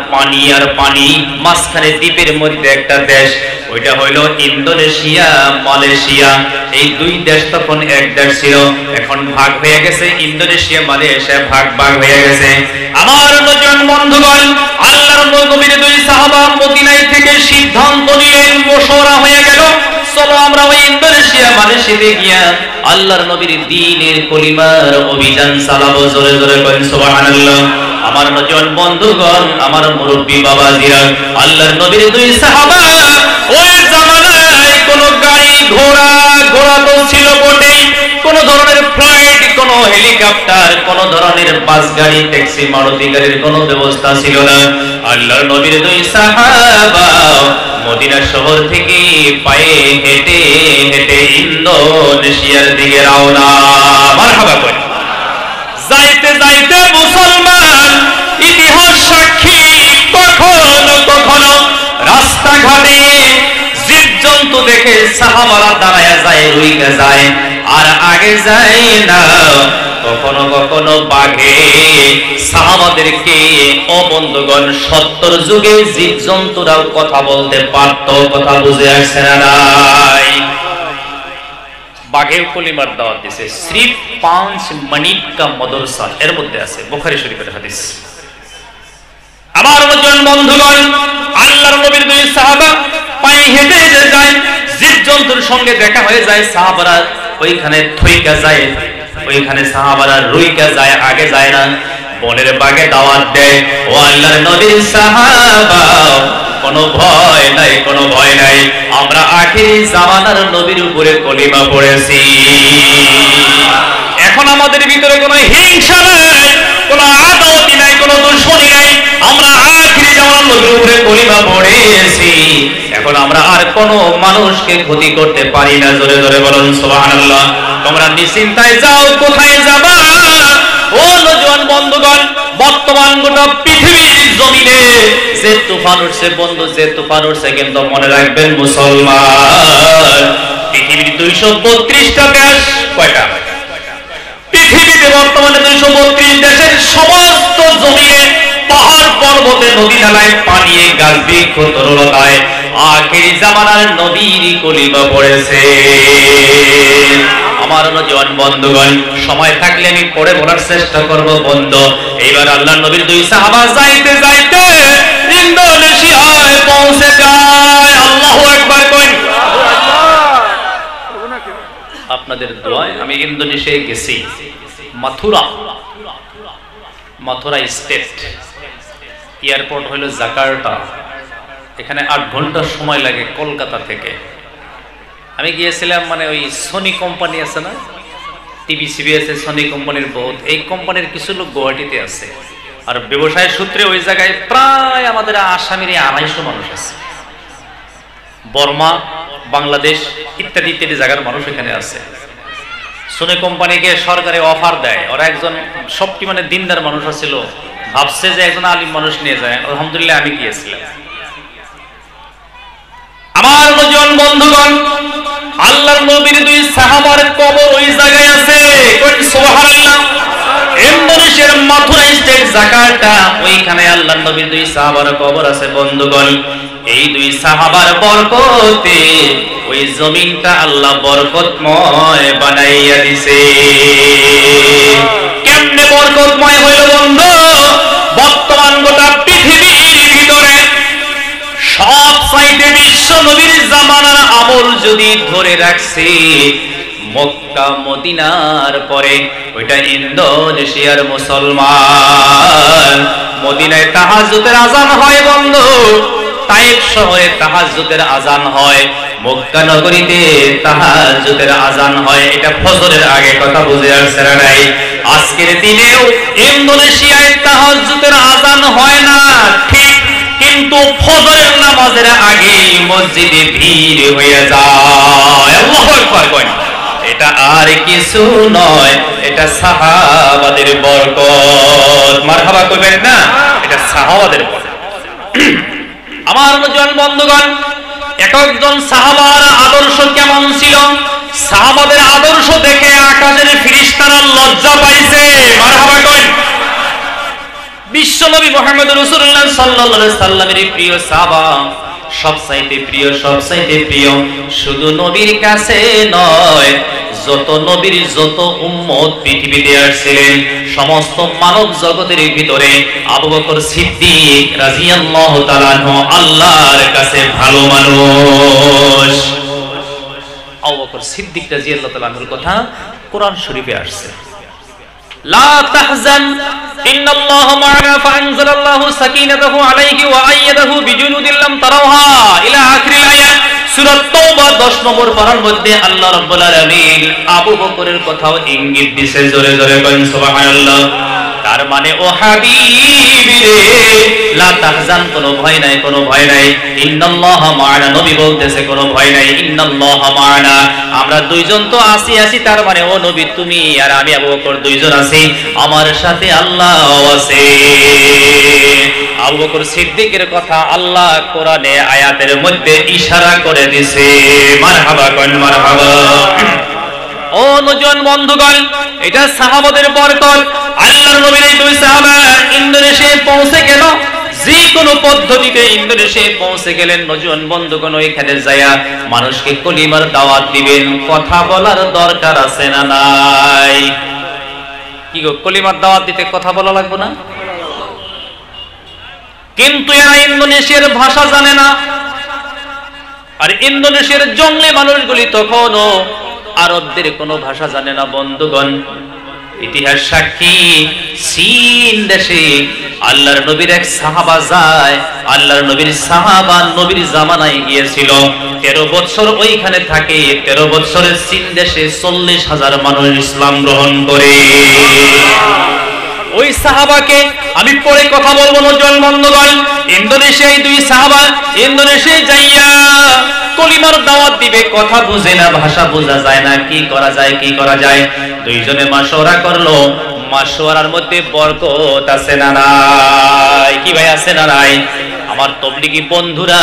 পানি, মাঝখানে দ্বীপের মধ্যে একটা দেশ, ওইটা হইল ইন্দোনেশিয়া, মালয়েশিয়া। এই 2 দেশ তখন এক দেশ ছিল, এখন ভাগ হয়ে গেছে। ইন্দোনেশিয়া, মালয়েশিয়া ভাগ হয়ে গেছে। আমার নজন বন্ধুগণ, আল্লাহর নবীর 2 সাহাবা মদিনায় থেকে সিদ্ধান্ত নিলেন, মশওয়ারা হয়ে গেল, চলো আমরা ওই ইন্দোনেশিয়া, মালয়েশিয়াতে গিয়া আল্লাহর নবীর দ্বীনের কলিমার অভিযান চালাবো। জোরে জোরে বলেন সুবহানাল্লাহ। আমার নজন বন্ধুগণ, আমার মুরব্বী বাবাজিরা, আল্লাহর নবীর 2 সাহাবা, ওই জামানায় কোন গাড়ি ঘোড়া তো ছিল বটেই, কোন ধরনের ফ্লাইট, কোন হেলিকপ্টার, কোন ধরনের বাস গাড়ি, ট্যাক্সি, মারুতি গাড়ির কোনো ব্যবস্থা ছিল না। আল্লাহর নবীর 2 সাহাবা মদিনা শহর থেকে পায়ে হেঁটে হেঁটে ইন্দোনেশিয়ার দিকে রওনা। মারহাবা কই। যাইতে যাইতে মুসলমান ইতিহাস সাক্ষী, কখনো রাস্তাঘাটে জীবজন্তু দেখে সাহাবারা দাঁড়ায়া যায়, রুইয়া যায়, আর আগে যায় না। কখনো কখনো বাঘে সাহাবাদেরকে, ও বন্ধুগণ, 70 যুগে জীবজন্তুরাও কথা বলতে পারত, কথা বুঝে আসছে না নাই? বাঘের কলিমার দাওয়াত দিয়েছে। সির্ফ 5 মিনিট কা মাদ্রাসা, এর মধ্যে আছে বুখারী শরীফের হাদিস। আমার নজন বন্ধুগণ, আল্লাহর নবীর 2 সাহাবা পায়ে হেঁটে যায়, জীবজন্তুর সঙ্গে দেখা হয়ে যায়, সাহাবারা ওইখানে থইকা যায়, ওইখানে সাহাবারা রুইকা যায়, আগে যায় না। বনের বাগে দাওয়াত দেয়, ও আল্লাহর নবীর সাহাবা, কোনো ভয় নাই, আমরা আখিরি জামানার নবীর উপরে কলিমা পড়েছি। এখন আমাদের ভিতরে কোনো হিংসা নাই, কোনো আদাওয়াতি নাই, কোনো দুশমনী নাই, আমরা আখিরি জামানার নবীর উপরে কলিমা পড়েছি। এখন আমরা আর কোনো মানুষকে ক্ষতি করতে পারি না। জোরে জোরে বলুন সুবহানাল্লাহ। তোমরা নিশ্চিন্তায় যাও, কোথায় যাবা? ও নওজোয়ান বন্ধুগণ, বর্তমান গোটা পৃথিবীর জমিনে যে তুফান উঠছে বন্ধু, যে তুফান উঠছে, কিন্তু মনে রাখবেন মুসলমান, পৃথিবীর 232টা দেশ, কয়টা? পৃথিবীতে বর্তমানে 232 দেশের সমস্ত জমিনে পাহাড় পর্বতে নদী নালায় পানি গাছ বৃক্ষ তরলতায় আখেরি জামানার নবীর কলিমা পড়েছে। আমার নওজোয়ান বন্ধুগণ, সময় থাকলে আমি পড়ে বলার চেষ্টা করব বন্ধু। এইবার আল্লাহর নবীর দুই সাহাবা যাইতে যাইতে ইন্দোনেশিয়ায় পৌঁছে যায়। আল্লাহু আকবার কইন। আপনাদের দোয়ায় আমি ইন্দোনেশিয়ায় গেছি, মাথুরা স্টেট। এয়ারপোর্ট হলো জাকার্তা, এখানে 8 ঘন্টা সময় লাগে কলকাতা থেকে। আমি গিয়েছিলাম, মানে ওই সোনি কোম্পানি আছে না, টিভি সিবিএস সোনি কোম্পানির বহুত, এই কোম্পানির কিছু লোক গুয়াহাটিতে আছে। আর ব্যবসায় সূত্রে ওই জায়গায় প্রায় আমাদের আসামের 250 মানুষ আছে। বর্মা, বাংলাদেশ ইত্যাদি ইত্যাদি জায়গার মানুষ এখানে আছে। সোনি কোম্পানিকে সরকারে অফার দেয়, ওরা একজন সবটি মানে দিনদার মানুষ ছিল, ভাবছে যে একজন আলিম মানুষ নিয়ে যায়। আলহামদুলিল্লাহ আমি গিয়েছিলাম। আমার নওজোয়ান বন্ধুগণ, আল্লাহর নবীর দুই সাহাবার কবর ওই জায়গায় আছে। কোন সুবহানাল্লাহ। ইন্দোনেশিয়ার মাথুরা স্টেট জাকার্তা, ওইখানে আল্লাহর নবীর দুই সাহাবার কবর আছে বন্ধুগণ। এই দুই সাহাবার বরকতে ওই জমিনটা আল্লাহ বরকতময় বানাইয়া দিছে। কেমনে বরকতময় হইল বন্ধু? বর্তমান গোটা পৃথিবীর ভিতরে সব চাইতে বিশ্ব নবীর জামানার আমল যদি ধরে রাখছে, মক্কা মদিনার পরে ওইটা ইন্দোনেশিয়ার মুসলমান। মদিনায় তাহাজ্জুদের আযান হয় বন্ধু, তায়েফ শহরে তাহাজ্জুদের আযান হয়, মক্কা নগরীতে তাহাজ্জুদের আযান হয়। এটা ফজরের আগে, কথা বুঝে আসছে না নাই? আজকের দিনেও ইন্দোনেশিয়ায় তাহাজ্জুদের আযান হয় না ঠিক, কিন্তু ফজরের নামাজের আগে মসজিদে ভিড় হয়ে যায়। আল্লাহু আকবার কইন। এটা আর কিছু নয়, এটা সাহাবাদের বরকত। মারহাবা কইবেন না? এটা সাহাবাদের বরকত। আমার নওজোয়ান বন্ধুগণ, একজন সাহাবার আদর্শ কেমন ছিল? সাহাবাদের আদর্শ দেখে আকাশের ফেরেশতারা লজ্জা পাইছে। মারহাবা কইন। বিশ্বনবী মুহাম্মদ রাসূলুল্লাহ সাল্লাল্লাহু আলাইহি সাল্লামের প্রিয় সাহাবা, সবচাইতে প্রিয়, সবচাইতে প্রিয় শুধু নবীর কাছে নয়, যত নবীর যত উম্মত পৃথিবীতে আসছিলেন সমস্ত মানব জগতের ভিতরে আবু বকর সিদ্দিক রাদিয়াল্লাহু তাআলা আনহু আল্লাহর কাছে ভালো মানুষ। আবু বকর সিদ্দিক রাদিয়াল্লাহু তাআলা আনহুর কথা কোরআন শরীফে আসছে, লা তাহজান ইন্নাল্লাহা মা'ানা ফাআনজালাল্লাহু সাকিনাতাহু আলাইহি ওয়া আইয়াদাহু বিজুনুদিন লাম তারাওহা ইলা আখিরিল আয়াত। সূরা তাওবা 10 নম্বর পারার মধ্যে আল্লাহ রাব্বুল আলামিন আবু বকরের কথাও ইঙ্গিত দিয়েছে। জোরে জোরে বলেন সুবহানাল্লাহ। তার মানে ও হাবিবি রে, লা তাহজান, কোনো ভয় নাই, কোনো ভয় নাই। ইন্নাল্লাহা মা'ানা, নবী বলতেছে কোনো ভয় নাই। ইন্নাল্লাহা মা'ানা, আমরা দুইজন তো আছি। তার মানে ও নবী, তুমি আর আমি আবু বকর দুইজন আছি, আমার সাথে আল্লাহ আছে। আবু বকর সিদ্দিকের কথা আল্লাহ কোরআনে আয়াতের মধ্যে ইশারা করে দিয়েছে। মারহাবা কোন মারহাবা। ও নওজোয়ান বন্ধুগণ, এটা সাহাবাদের বরকত। আল্লাহর নবীর এই দুই সাহাবা ইন্দোনেশিয়ায় পৌঁছে গেল, যে কোনো পদ্ধতিতে ইন্দোনেশিয়ায় পৌঁছে গেলেন। নওজোয়ান বন্ধুগণ, ওইখানে যায়া মানুষকে কলিমার দাওয়াত দিবেন। কথা বলার দরকার আছে না নাই? কি গো, কলিমার দাওয়াত দিতে কথা বলা লাগবে না? কিন্তু এরা ইন্দোনেশিয়ার ভাষা জানে না। আর ইন্দোনেশিয়ার জঙ্গলি মানুষগুলি তখনও আরবদের কোনো ভাষা জানে না বন্ধুগণ। ইতিহাস সাক্ষী, চীন দেশে আল্লাহর নবীর এক সাহাবা যায়। আল্লাহর নবীর সাহাবা নবীর জামানায় গিয়েছিল, 13 বছর ওইখানে থাকে। 13 বছরের চীন দেশে 40,000 মানুষ ইসলাম গ্রহণ করে। ওই সাহাবাকে আমি পরে কথা বলবো নওজোয়ান বন্ধুগণ। ইন্দোনেশিয়ায় দুই সাহাবা ইন্দোনেশিয়ায় যাইয়া কলিমার দাওয়াত দিবে, কথা বুঝে না, ভাষা বোঝা যায় না, কি করা যায়, কি করা যায়। দুইজনে মাশওয়ারা করলো। মাশওয়ারার মধ্যে বরকত আছে না নাই? কি ভাই, আছে না নাই? আমার তাবলীগী বন্ধুরা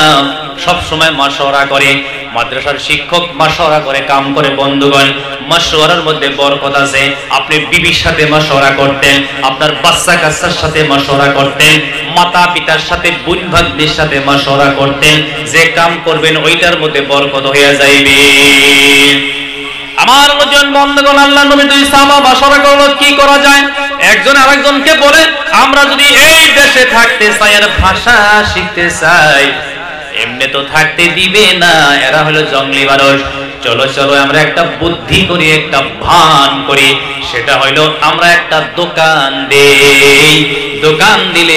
সব সময় মাশওয়ারা করে। মাদ্রাসার শিক্ষক মাশওয়ারা করে কাম করে। বন্ধুগণ, মাশওয়ারার মধ্যে বরকত আছে। আপনি বিবির সাথে মাশওয়ারা করতেন, আপনার বাচ্চা কাচ্চার সাথে মাশওয়ারা করতেন, মাতা পিতার সাথে, বোন ভাগ্নের সাথে মাশওয়ারা করতেন। যে কাম করবেন ওইটার মধ্যে বরকত হয়ে যাইবে। আমার মতন বন্ধুগণ, আল্লাহর নবী দুই সাহাবা মাশওয়ারা করলো কি করা যায়। একজন আরেকজনকে বলে, আমরা যদি এই দেশে থাকতে চাই আর ভাষা শিখতে চাই, এমনি তো থাকতে দিবে না, এরা হলো জঙ্গলি মানুষ। চলো চলো আমরা একটা বুদ্ধি করি, একটা ভান করি। সেটা হইলো আমরা একটা দোকান দেই। দোকান দিলে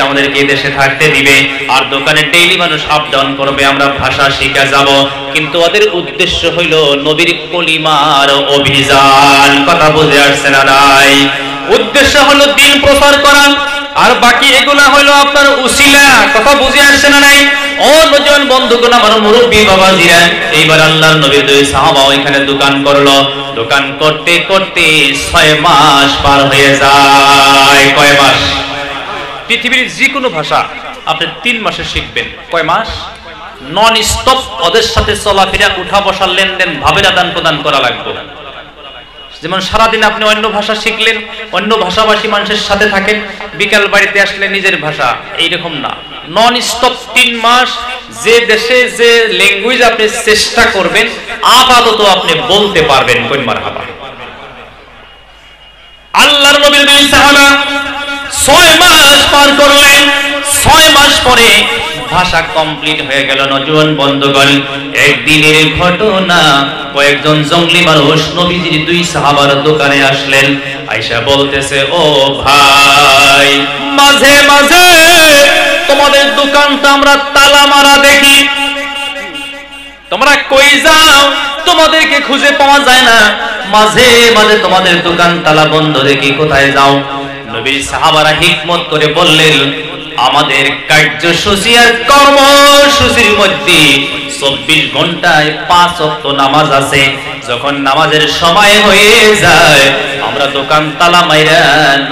আমাদেরকে দেশে থাকতে দিবে, আর দোকানে ডেইলি মানুষ আপ ডাউন করবে, আমরা ভাষা শিখে যাব। কিন্তু ওদের উদ্দেশ্য হইলো নবীর কলিমার অভিযান। কথা বুঝে আসছে না নাই? উদ্দেশ্য হলো দিন প্রচার করা, আর বাকি এগুলা হইলো আপনার উসিলা। কথা বুঝে আসছে না নাই? ও নজন বন্ধুগণ, আমার মুরব্বী বাবাজিরা, এইবার আল্লাহর নবীর দুই সাহাবা ওইখানে দোকান করলো। দোকান করতে করতে 6 মাস পার হয়ে যায়। কয় মাস? পৃথিবীর যে কোনো ভাষা আপনি 3 মাসে শিখবেন। কয় মাস? নন স্টপ ওদের সাথে চলাফেরা, উঠা বসার লেনদেন, ভাবের আদান প্রদান করা লাগবে। যেমন সারাদিন আপনি অন্য ভাষা শিখলেন, অন্য ভাষাভাষী মানুষের সাথে থাকেন, বিকাল বাড়িতে আসলে নিজের ভাষা, এইরকম না। নন স্টপ 3 মাস যে দেশে যে ল্যাঙ্গুয়েজ আপনি চেষ্টা করবেন, আপাতত আপনি বলতে পারবেন। কোন মারহাবা। আল্লাহর নবীর দুই সাহাবা 6 মাস পার করলেন। 6 মাস পরে ভাষা কমপ্লিট হয়ে গেল। নজওয়ান বন্ধুগণ, একদিনের ঘটনা, কয়েকজন জঙ্গলি মানুষ নবীজির দুই সাহাবার দোকানে আসলেন। আয়েশা বলতেছে, ও ভাই, মাঝে মাঝে তোমাদের দোকানটা আমরা তালা মারা দেখি, তোমরা কই যাও? তোমাদেরকে খুঁজে পাওয়া যায় না, মাঝে মাঝে তোমাদের দোকান তালা বন্ধ দেখি, কোথায় যাও? নবীর সাহাবারা হিকমত করে বললেন, আমাদের কার্যসূচি আর কর্মসূচির মধ্যে 24 ঘন্টায় 5 ওয়াক্ত নামাজ আছে। যখন নামাজের সময় হয়ে যায়, আমরা দোকান তালা মাইরা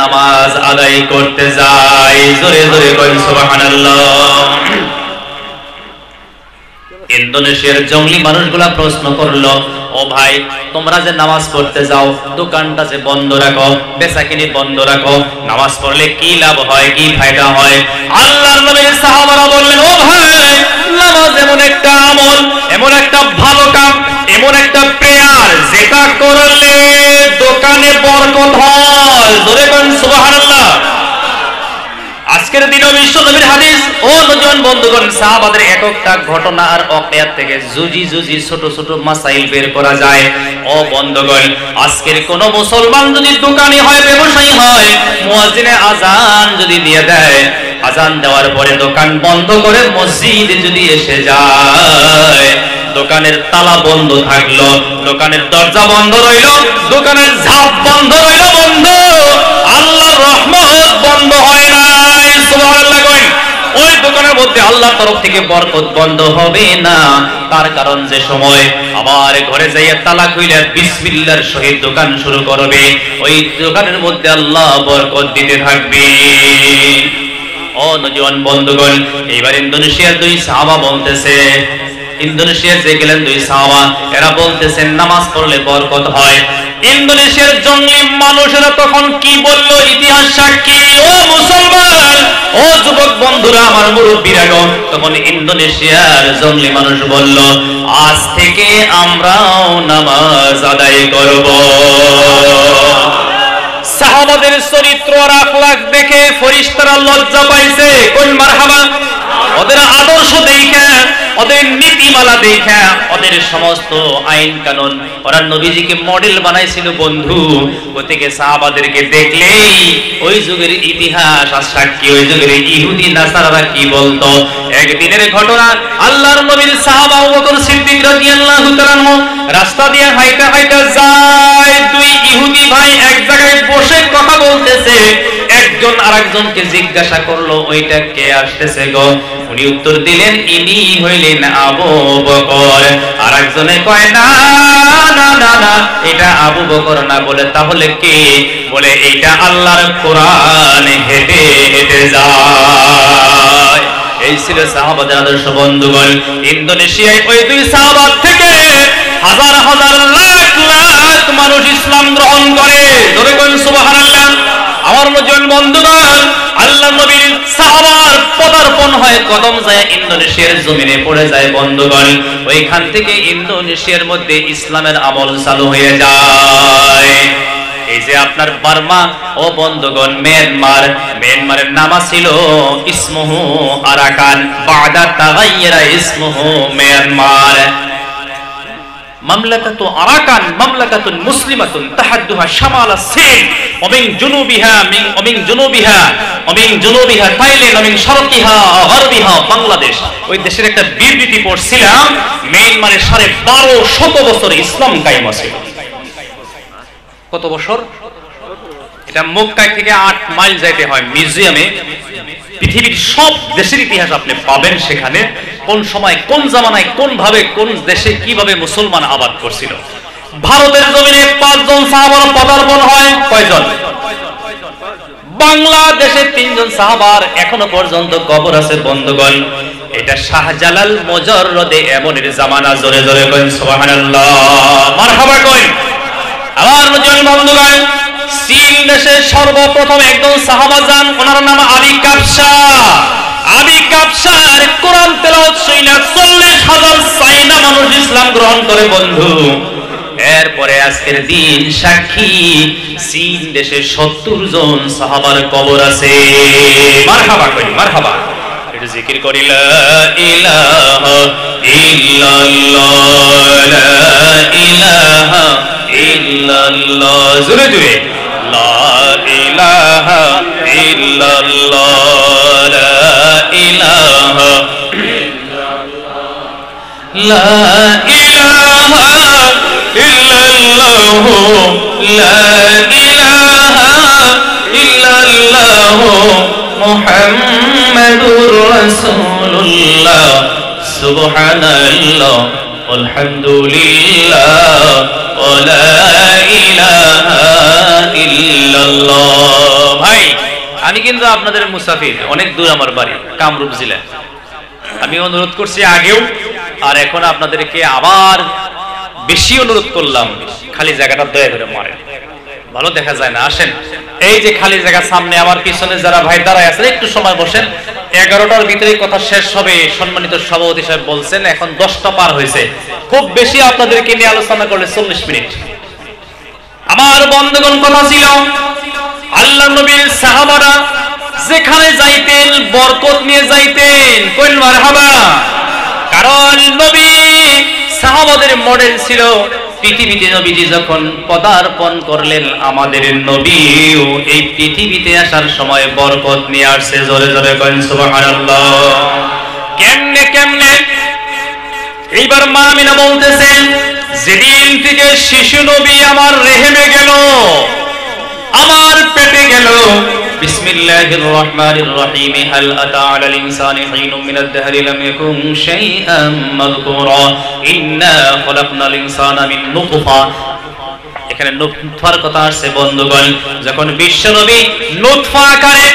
নামাজ আদায় করতে যাই। জোরে জোরে বলেন সুবহানাল্লাহ। ইন্দোনেশিয়ার জঙ্গলি মানুষগুলা প্রশ্ন করলো, ও ভাই, তোমরা যে নামাজ পড়তে যাও, দোকানটা যে বন্ধ রাখো, বেচাকিনি বন্ধ রাখো, নামাজ পড়লে কি লাভ হয়, কি ফায়দা হয়? আল্লাহর নবীর সাহাবারা বললেন, ও ভাই, নামাজ এমন একটা আমল, এমন একটা ভালো কাম, এমন একটা প্রেয়ার, যেটা করলে দোকানে বরকত হয়। জোরে বলেন সুবহানাল্লাহ। আজকের দিনে বিশ্ব নবীর হাদিস। ও নজওয়ান বন্ধুগণ, সাহাবাদের একটা ঘটনা আর ওয়াকিয়াত থেকে জুজি ছোট ছোট মাসাইল বের করা যায়। ও বন্ধুগণ, আজকের কোন মুসলমান যদি দোকানি হয়, ব্যবসায়ী হয়, মুয়াজ্জিনে আজান যদি দিয়ে দেয়, আজান দেওয়ার পরে দোকান বন্ধ করে মসজিদে যদি এসে যায়, দোকানের তালা বন্ধ থাকলো, দোকানের দরজা বন্ধ রইল, দোকানের ঝাপ বন্ধ রইল, বন্ধ, আল্লাহর রহমত বন্ধ হয় নাই। সুবহানাল্লাহ কই? ওই দোকানের মধ্যে আল্লাহর তরফ থেকে বরকত বন্ধ হবে না। তার কারণ যে সময় আবার ঘরে যাইয়া তালা খুইলা বিসমিল্লাহর সহিত দোকান শুরু করবে, ওই দোকানের মধ্যে আল্লাহ বরকত দিতে থাকবে। ও নজওয়ান বন্ধুগণ, এইবার ইন্দোনেশিয়ার দুই সাহাবা বলতেছে, ইন্দোনেশিয়া যে গেলেন দুই সাহাবা, এরা বলতেছেন নামাজ পড়লে বরকত হয়। ইন্দোনেশিয়ার জঙ্গলি মানুষেরা তখন কি বলল, ইতিহাস সাক্ষী। ও মুসলমান, ও যুবক বন্ধুরা, আমার মুরব্বীরাগণ, তখন ইন্দোনেশিয়ার জঙ্গলি মানুষ বলল, আজ থেকে আমরাও নামাজ আদায় করব। সাহাবাদের চরিত্র আর আখলাক দেখে ফেরেশতারা লজ্জা পাইছে। কোন মারহাবা। ওদের আদর্শ দেখা, ওদের নীতিমালা দেখা, ওদের সমস্ত আইন কানুন, ওরা নবীজিকে মডেল বানাইছিল বন্ধু। ওদিকে সাহাবাদেরকে দেখলেই ওই যুগের ইতিহাস আর সাক্ষী, ওই যুগের ইহুদি নাসারারা কি বলতো। একদিনের ঘটনা, আল্লাহর নবীর সাহাবা আবু বকর সিদ্দিক রাদিয়াল্লাহু তাআলা রাস্তা দিয়ে হাইটা হাইটা যায়, দুই ইহুদি ভাই এক জায়গায় বসে কথা বলতেছে। একজন আরেকজনকে জিজ্ঞাসা করলো, ওইটা কে আসতেছে গো? উনি উত্তর দিলেন, ইনি হইলেন আবু বকর। আরেকজনে কয়, না না না না, এটা আবু বকর না। বলে তাহলে কে? বলে এইটা আল্লাহর কোরআন হেঁটে হেঁটে যায়। এই ছিল সাহাবাদের আদর্শ বন্ধুগণ। ইন্দোনেশিয়ায় ওই দুই সাহাবা থেকে হাজার হাজার লাখ লাখ মানুষ ইসলাম গ্রহণ করে। ধরে কোন সুবহানাল্লাহ। আমার নজন বন্ধুগণ, আল্লাহ নবীর সাহাবার পদার্পণ হয় কদম যায় ইন্দোনেশিয়ার জমিনে পড়ে যায় বন্ধুগণ। ওইখান থেকে ইন্দোনেশিয়ার মধ্যে ইসলামের আমল চালু হয়ে যায়। এই যে আপনার বার্মা ও বন্ধুগণ, মিয়ানমারের নাম ছিল ইসমুহু আরাকান, বাদা তাগায়্যারা ইসমুহু মিয়ানমার। মামলাকাতু আরাকান মামলাকাতুন মুসলিমাতুন তাহাদ্দুহা শামাল সিন ওয়া মিন জুনুবিহা থাইল্যান্ড ওয়া মিন শারকিহা গারবিহা বাংলাদেশ। ওই দেশের একটা বিবৃতি পড়ছিলাম, মিয়ানমারে 1250 বছর ইসলাম কায়েম আছে। কত বছর? এটা মক্কা থেকে 8 মাইল যাইতে হয় মিউজিয়ামে। পৃথিবীর সব দেশের ইতিহাস আপনি পাবেন সেখানে, কোন সময় কোন জামানায় কোন ভাবে কোন দেশে কিভাবে মুসলমান আবাদ করছিল। ভারতের জমিনে 5 জন সাহাবার পদার্পণ হয়। কয়জন? বাংলাদেশে 3 জন সাহাবার এখনো পর্যন্ত কবর আছে বন্ধুগণ। এটা শাহজালাল মুজাররদে এমনের জামানা। জোরে জোরে কইন সুবহানাল্লাহ, মারহাবা কইন। আমার নজন বন্ধুগণ, চীন দেশে সর্বপ্রথম একজন সাহাবা যান, ওনার নাম আলী কাবসা। আলী কাবসার কোরআন তেলাওয়াত শুনে 40,000 চাইনা মানুষ ইসলাম গ্রহণ করে বন্ধু। এরপরে আজকের দিন সাক্ষী, চীন দেশে 70 জন সাহাবার কবর আছে। মারহাবা কই, মারহাবা। একটু জিকির করি, লা ইলাহা ইল্লাল্লাহ, লা ইলাহা ইল্লাল্লাহ। জোরে জোরে, লা ইলাহা ইল্লাল্লাহ, লা ইলাহা ইল্লাল্লাহ, লা ইলাহা ইল্লাল্লাহ, লা ইলাহা ইল্লাল্লাহ, মুহাম্মাদুর রাসূলুল্লাহ, সুবহানাল্লাহ, আলহামদুলিল্লাহ, ওয়া লা ইলাহা ইল্লাল্লাহ। ভাই, আমি কিন্তু আপনাদের মুসাফির, অনেক দূর আমার বাড়ি, কামরূপ জেলা। আমি অনুরোধ করছি আগেও, আর এখন আপনাদেরকে আবার বেশি অনুরোধ করলাম, খালি জায়গাটা দয়া করে মারেন, ভালো দেখা যায় না। আসেন, এই যে খালি জায়গা সামনে আমার পিছনে যারা ভাই দাঁড়ায় আছেন, একটু সময় বসেন। 11টার ভিতরে কথা শেষ হবে। সম্মানিত সভাপতি সাহেব বলছেন এখন 10টা পার হয়েছে, খুব বেশি আপনাদেরকে নিয়ে আলোচনা করলে 40 মিনিট। আমার বন্ধুগণ, কথা ছিল আল্লাহ নবীর সাহাবারা যেখানে যাইতেন বরকত নিয়ে যাইতেন। কইল মারহাবা। কারণ নবী সাহাবাদের মডেল ছিল। পৃথিবীতে নবীজি যখন পদার্পণ করলেন, আমাদের নবীও এই পৃথিবীতে আসার সময় বরকত নিয়ে আসছে। জোরে জোরে কইন সুবহানাল্লাহ। কেমনে কেমনে? এইবার মা আমিনা বলতেছেন, যেদিন থেকে শিশু নবী আমার রেহেমে গেল, আমার পেটে গেল, বিসমিল্লাহির রহমানির রহিম, হাল আতা আলাল ইনসানি হিনুম মিনাদ দাহরি লাম ইয়াকুন শাইআম মাযকুরা, ইন্না খলাকনাল ইনসানা মিন নুতফা। এখানে নুতফার কথা আসছে বন্ধুগণ। যখন বিশ্বনবী নুতফা আকারে,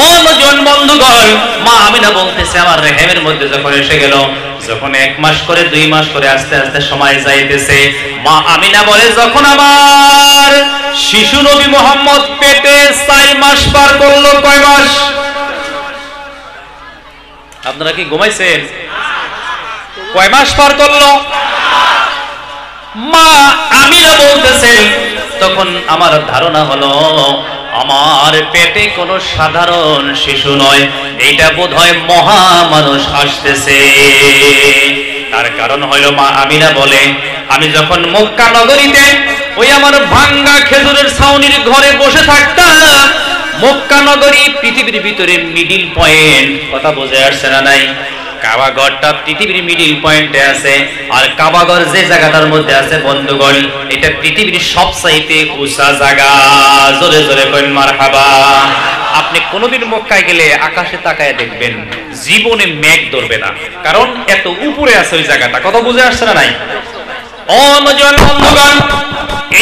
অনজন বন্ধুগণ, মা আমিনা বলতেছে আমার রেহেমের মধ্যে যখন এসে গেল, যখন 1 মাস করে 2 মাস করে আস্তে আস্তে সময় যাইতেছে, মা আমিনা বলে যখন আমার শিশু নবী মুহাম্মদ পেটে 4 মাস পার করলো। কয় মাস? আপনারা কি ঘুমাইছেন? কয় মাস পার করলো? মা আমিনা বলতেছেন তখন আমার ধারণা হলো আমার পেটে কোনো সাধারণ শিশু নয়, এইটা বোধহয় মহা মানুষ আসতেছে। তার কারণ হলো মা আমিনা বলে, আমি যখন মক্কা নগরীতে ওই আমার ভাঙ্গা খেজুরের ছাউনির ঘরে বসে থাকতাম, মক্কা নগরী পৃথিবীর ভিতরে মিডিল পয়েন্ট। কথা বুঝে আসছে না নাই? কাবাগরটা পৃথিবীর মিডিল পয়েন্টে আছে, আর কাবাগর যে জায়গাটার মধ্যে আছে বন্ধুগণ, এটা পৃথিবীর সবচাইতে উঁচা জায়গা। জোরে জোরে কইন মারহাবা। আপনি কোনোদিন মক্কায় গেলে আকাশে তাকায় দেখবেন, জীবনে মেঘ ধরবে না, কারণ এত উপরে আছে ওই জায়গাটা। কথা বুঝে আসছে না নাই? অনজন বন্ধুগণ,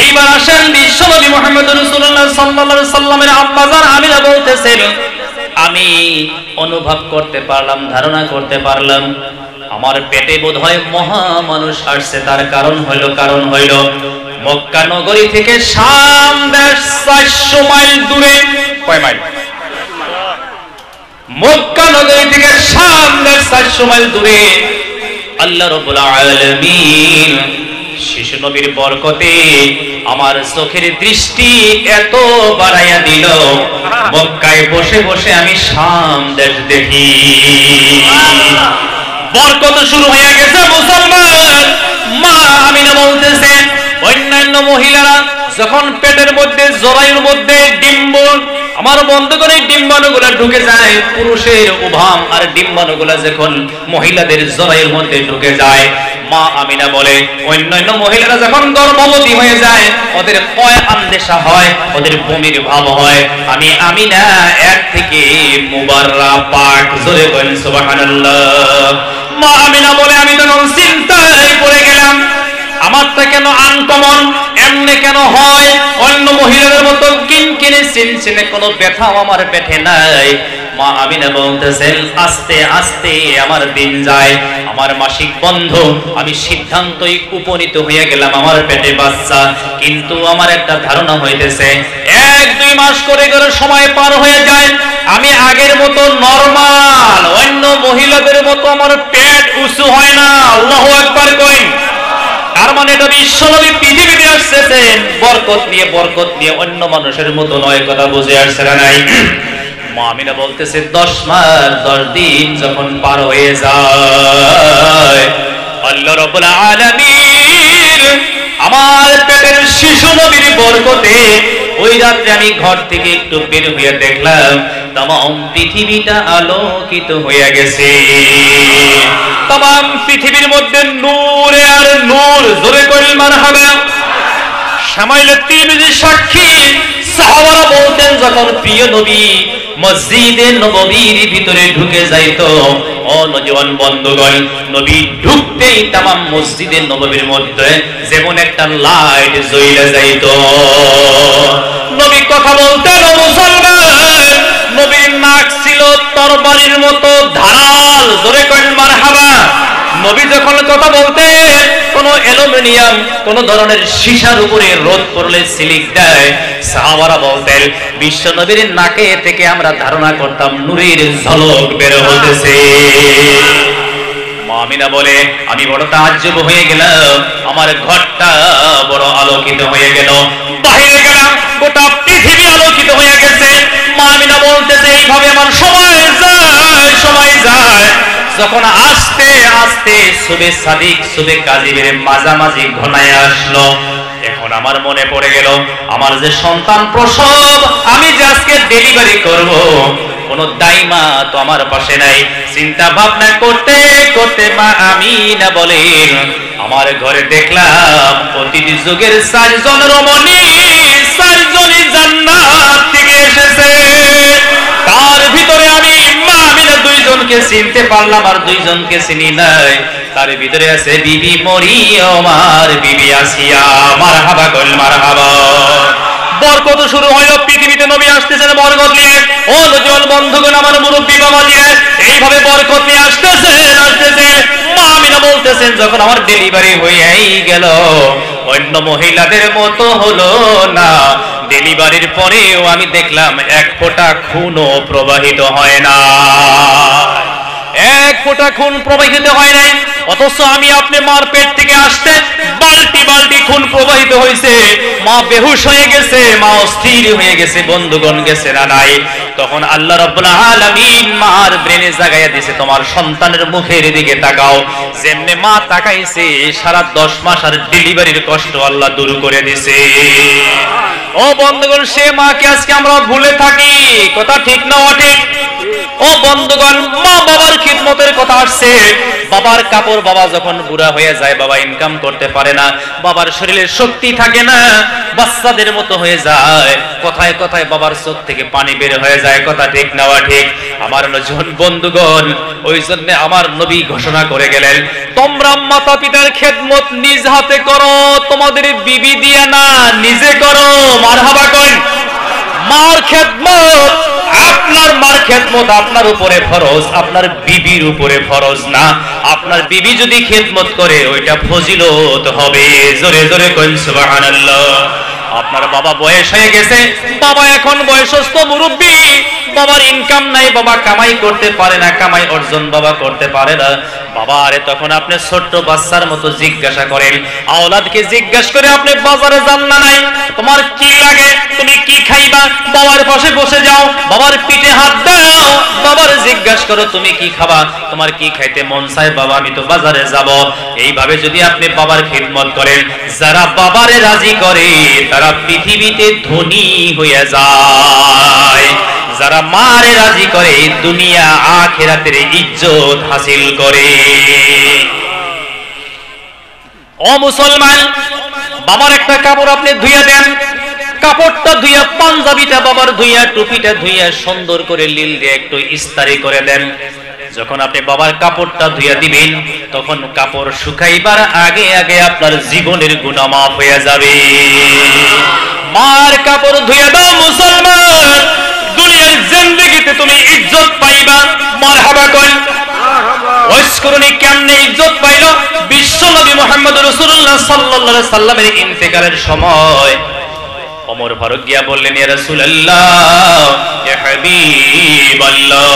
এইবার আসেন বিশ্বনবী মুহাম্মদ রাসূলুল্লাহ সাল্লাল্লাহু আলাইহি সাল্লামের আম্মা জান আমিনা বলতেছেন, আমি অনুভব করতে পারলাম, ধারণা করতে পারলাম আমার পেটে বোধহয় মহা মানুষ আসছে। তার কারণ হইল মক্কা নগরী থেকে শাম দেশ 400 মাইল দূরে। কয় মাইল? মক্কা নগরী থেকে শাম দেশ 400 মাইল দূরে আল্লাহ রাব্বুল আলামিন শিশু নবীর বরকতে আমার চোখের দৃষ্টি এত বাড়াইয়া দিল, মক্কায় বসে বসে আমি শাম দেশ দেখি। বরকত শুরু হয়ে গেছে মুসলমান। মা আমিনা বলতেছে অন্যান্য মহিলারা যখন পেটের মধ্যে জরায়ুর মধ্যে ডিম্ব, আমার বন্ধুগণের ডিম্বাণুগুলা ঢুকে যায়, পুরুষের উভাম আর ডিম্বাণুগুলা যখন মহিলাদের জরায়ুর মধ্যে ঢুকে যায়, মা আমিনা বলে অন্যান্য মহিলারা যখন গর্ভবতী হয়ে যায় ওদের কয় আন্দেশা হয়, ওদের বমির ভাব হয়। আমি আমিনা এক থেকে মুবাররা পাক, জোরে বলেন সুবহানাল্লাহ। মা আমিনা বলে আমি তখন চিন্তায় পড়ে গেলাম, আমারটা কেন আনকমন, এমনি কেন হয়? অন্য মহিলাদের মতো কিনকিনে চিনচিনে কোনো ব্যথাও আমার পেটে নাই। মা আমিনা বলতেছেন আস্তে আস্তে আমার দিন যায়, আমার মাসিক বন্ধ, আমি সিদ্ধান্তই উপনীত হয়ে গেলাম আমার পেটে বাচ্চা। কিন্তু আমার একটা ধারণা হইতেছে 1-2 মাস করে করে সময় পার হয়ে যায়, আমি আগের মতো নরমাল, অন্য মহিলাদের মতো আমার পেট উঁচু হয় না। আল্লাহু আকবার কইন। তার মানে এটা বিশ্বনবী পৃথিবীতে আসছেন বরকত নিয়ে অন্য মানুষের মতো নয়। কথা বুঝে আসছে না নাই? মা আমিনা বলতেছে 10 মাস 10 দিন যখন পার হয়ে যায়, আল্লাহ রাব্বুল আলামিন আমার পেটের শিশু নবীর বরকতে ওই রাতে আমি ঘর থেকে একটু বের হয়ে দেখলাম तमाम পৃথিবীটা আলোকিত হয়ে গেছে। तमाम পৃথিবীর মধ্যে নূরে আর নূর, জোরে কইল মারহাবা। শামাইল তিরমিজি সাক্ষী, সাহাবারা বলতেন যখন প্রিয় নবী মসজিদে নববীর ভিতরে ঢুকে যাইতো, ও নওজোয়ান বন্ধুগণ, নবী ঢুকতেই तमाम মসজিদে নববীর মধ্যে যেমন একটা লাইট জ্বলে যাইতো। নবী কথা বলতেন মুসলমান, নবীর নাক ছিল তরবারির মতো ধারাল, জোরে কইল মারহাবা। নবী যখন কথা বলতেন কোন অ্যালুমিনিয়াম, কোন ধরনের সীসার উপরে রোদ পড়লে সিলিক দেয়, সাহাবারা বলতেন বিশ্ব নবীর নাকে থেকে আমরা ধারণা করতাম নূরের ঝলক বের হতেছে। মা আমিনা বলে আমি বড় তাজ্জব হয়ে গেলাম, আমার ঘরটা বড় আলোকিত হয়ে গেল, বাইরে গেলাম গোটা পৃথিবী আলোকিত হয়ে গেছে। মা আমিনা বলতেছে এইভাবে আমার সময় যায়। যখন আস্তে আস্তে সুবে সাদিক সুবে কাজিবের মাঝামাঝি ঘনায় আসলো, এখন আমার মনে পড়ে গেল আমার যে সন্তান প্রসব, আমি যে আজকে ডেলিভারি করব, কোন দাইমা তো আমার পাশে নাই। চিন্তা ভাবনা করতে করতে মা আমিনা বলেন আমার ঘরে দেখলাম প্রতিটি যুগের 4 জন রমণী, 4 জনই জান্নাত থেকে এসেছে। তার ভিতরে আমি মা আমিনা 2 জনকে চিনতে পারলাম আর 2 জনকে চিনি নাই। তার ভিতরে আছে বিবি মরিয়ম আর বিবি আসিয়া। মারহাবা কইল মারহাবা। বরকত শুরু হইল, পৃথিবীতে নবী আসতেছেন বরকত নিয়ে। ও নওজোয়ান বন্ধুগণ, আমার মুরব্বি বাবা দিয়ে এইভাবে বরকত নিয়ে আসতেছেন। মা আমিনা বলতেছেন যখন আমার ডেলিভারি হয়েই গেল, অন্য মহিলাদের মতো হলো না। ডেলিভারির পরেও আমি দেখলাম 1 ফোঁটা খুনও প্রবাহিত হয় না, 1 ফোঁটা খুন প্রবাহিত হয় নাই। অথচ আমি আপনি মার পেট থেকে আসতে বালতি বালতি খুন প্রবাহিত হয়েছে। মা বেহুশ হয়ে গেছে, মা অস্থির হয়ে গেছে। বন্ধুগণ গেছে না নাই? তখন আল্লাহ রাব্বুল আলামিন মার ব্রেনে জাগাইয়া দিয়েছে, তোমার সন্তানের মুখের দিকে তাকাও। যেমনে মা তাকাইছে সারা 10 মাস আর ডেলিভারির কষ্ট আল্লাহ দূর করে দিয়েছে। ও বন্ধুগণ, সে মাকে আজকে আমরা ভুলে থাকি, কথা ঠিক না ঠিক? ও বন্ধুগণ, মা বাবার খিদমতের কথা আসছে। বাবার কাপড়, বাবা যখন বুড়া হয়ে যায়, বাবা ইনকাম করতে পারে না, বাবার শরীরে শক্তি থাকে না, বাচ্চাদের মতো হয়ে যায়, কথায় কথায় বাবার চোখ থেকে পানি বের হয়ে যায়, কথা ঠিক না ঠিক? আমার নজন বন্ধুগণ, ওই জন্য আমার নবী ঘোষণা করে গেলেন, তোমরা মাতা পিতার খেদমত নিজ হাতে করো, তোমাদের বিবি দিয়া না, নিজে করো। মারহাবা কইন। মার খেদমত আপনার মার খেদমত আপনার উপরে ফরজ, আপনার বিবির উপরে ফরজ না। আপনার বিবি যদি খেদমত করে ওইটা ফজিলত হবে। জোরে জোরে কইন সুবহানাল্লাহ। আপনার বাবা বয়স হয়ে গেছে, বাবা এখন বয়সস্থ মুরব্বী, বাবার ইনকাম নাই, বাবা কামাই করতে পারে না, কামাই অর্জন বাবা করতে পারে না। বাবা আরে তখন আপনি ছোট্ট বাচ্চার মতো জিজ্ঞাসা করেন, আওলাদকে জিজ্ঞাসা করে আপনি বাজারে যান না নাই, তোমার কি লাগে, তুমি কি খাইবা, বাবার পাশে বসে যাও, বাবার পিঠে হাত দাও, বাবার জিজ্ঞাসা করো তুমি কি খাবা, তোমার কি খাইতে মন চায়, বাবা আমি তো বাজারে যাব। এইভাবে যদি আপনি বাবার খিদমত করেন, যারা বাবারে রাজি করে তারা পৃথিবীতে ধনী হয়ে যায়। যারা মারে রাজি করে দুনিয়া আখিরাতের ইজ্জত হাসিল করে। ও মুসলমান, বাবার একটা কাপড় আপনি ধুইয়া দেন, কাপড়টা ধুইয়া, পাঞ্জাবিটা বাবার ধুইয়া, টুপিটা ধুইয়া সুন্দর করে লিল দিয়ে একটু ইস্তারি করে দেন। যখন আপনি বাবার কাপড়টা ধুইয়া দিবেন তখন কাপড় শুকাইবার আগে আগে আপনার জীবনের গুনাহ মাফ হয়ে যাবে। মার কাপড় ধুইয়া দাও মুসলমান, দুনিয়ার জিন্দেগিতে তুমি ইজ্জত পাইবা। মারহাবা কই। ওয়াশকুরুনি কেমনে ইজ্জত পাইলো? বিশ্বনবী মুহাম্মদ রাসূলুল্লাহ সাল্লাল্লাহু আলাইহি সাল্লামের ইন্তেকালের সময় ওমর ফারুক গিয়া বললেন, ইয়া রাসূলুল্লাহ, ইয়া হাবিবাল্লাহ,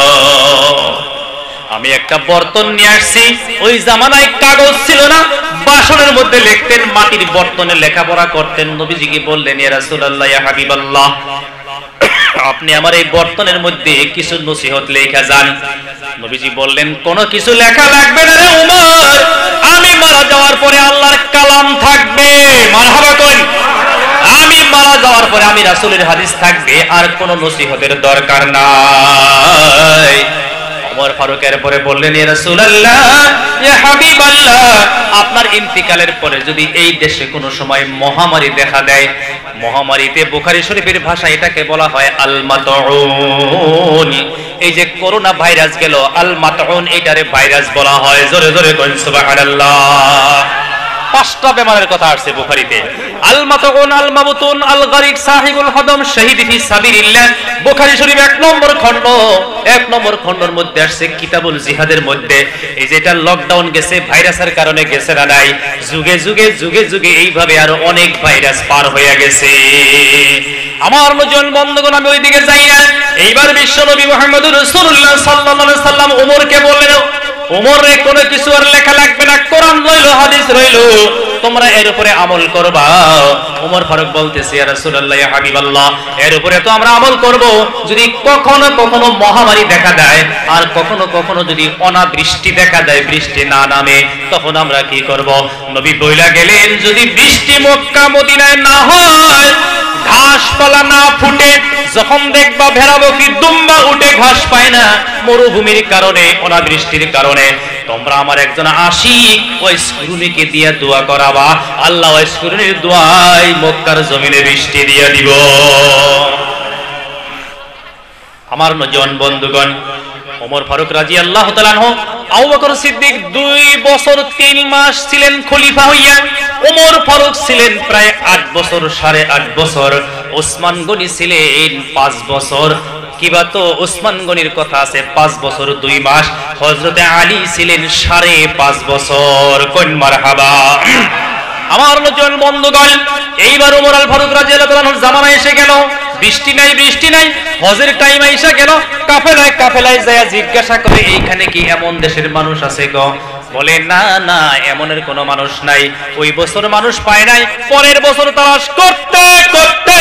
আমি একটা বর্তন নিয়ে আসছি। ওই জামানায় কাগজ ছিল না, বাসনের মধ্যে লিখতেন, মাটির বর্তনে লেখাপড়া করতেন। নবীজিকে বললেন, ইয়া রাসূলুল্লাহ, ইয়া হাবিবাল্লাহ, আপনি আমার এই বর্তনের মধ্যে কিছু নসিহত লেখা যান। নবীজি বললেন, কোনো কিছু লেখা লাগবে না রে উমর, আমি মারা যাওয়ার পরে আল্লাহর কালাম থাকবে। মারহাবা কই। আমি মারা যাওয়ার পরে আমি রাসূলের হাদিস থাকবে, আর কোনো নসিহতের দরকার নাই। ওমর ফারুকের পরে বললেন, ইয়া রাসূলুল্লাহ, ইয়া হাবিবাল্লাহ, আপনার ইন্তিকালের পরে যদি এই দেশে কোনো সময় মহামারী দেখা দেয়, মহামারীতে বুখারী শরীফের ভাষায় এটাকে বলা হয় আল মাতউন। এই যে করোনা ভাইরাস গেল, আল মাতউন এটারে ভাইরাস বলা হয়। জোরে জোরে কইন সুবহানাল্লাহ। 5টা বেমারের কথা আসছে বুখারীতে। আল মাতউন, আল মাবতুন, আল গারিক, সাহিবুল হদম, শহীদ ফি সাবিলিল্লাহ। বুখারী শরীফ 1 নম্বর খণ্ডের মধ্যে আসছে কিতাবুল জিহাদের মধ্যে। এই যে এটা লকডাউন গেছে, ভাইরাসের কারণে গেছে না নাই, যুগে যুগে যুগে যুগে এইভাবে আরো অনেক ভাইরাস পার হয়ে গেছে। আমার নজন বন্ধুগণ, আমি ওইদিকে যাই না। এইবার বিশ্বনবী মুহাম্মদুর রাসূলুল্লাহ সাল্লাল্লাহু আলাইহি সাল্লাম ওমরকে বললেন, ওমর রে, কোনো কিছু আর লেখা লাগবে না, কোরআন রইলো, হাদিস রইলো, তোমরা এর উপরে আমল করবা। ওমর ফারুক বলতেছে, ইয়া রাসূলুল্লাহ, ইয়া হাবিবাল্লাহ, এর উপরে তো আমরা আমল করব। যদি কখনো কখনো মহামারী দেখা দেয়, আর কখনো কখনো যদি অনাবৃষ্টি দেখা দেয়, বৃষ্টি না নামে, তখন আমরা কি করব? নবী বইলা গেলেন, যদি বৃষ্টি মক্কা মদিনায় না হয়, ঘাসপালা না ফুটে, যখন দেখবা ভেড়া বকরি দুম্বা উঠে ঘাস পায় না, মরুভূমির কারণে, অনাবৃষ্টির কারণে, তোমরা আমার একজন আশিক ওয়াইসকুরুনিকে দিয়া দোয়া করাবা, আল্লাহ ওয়াইসকুরুনির দোয়ায় মক্কার জমিনে বৃষ্টি দিয়া দিব। আমার নজন বন্ধুগণ, ওমর ফারুক রাদিয়াল্লাহু তাআলা আনহু, আবু বকর সিদ্দিক 2 বছর 3 মাস ছিলেন খলিফা হইয়া, ওমর ফারুক ছিলেন প্রায় 8 বছর, 8.5 বছর, ওসমান গনি ছিলেন 5 বছর। কিবা তো ওসমান গনির কথা আছে 5 বছর 2 মাস। হযরতে আলী ছিলেন 5.5 বছর। কোন মারহাবা। আমার নজন বন্ধুগণ, এইবার ওমর আল ফারুক রাদিয়াল্লাহু তাআলার জামানা এসে গেল, বৃষ্টি নাই, বৃষ্টি নাই, হজের টাইম আইসা গেল। কাফেলায় কাফেলায় যায় জিজ্ঞাসা করে, এইখানে কি এমন দেশের মানুষ আছে গো? বলে, না না, এমনের কোনো মানুষ নাই। ওই বছর মানুষ পায় নাই, পরের বছর তালাশ করতে করতে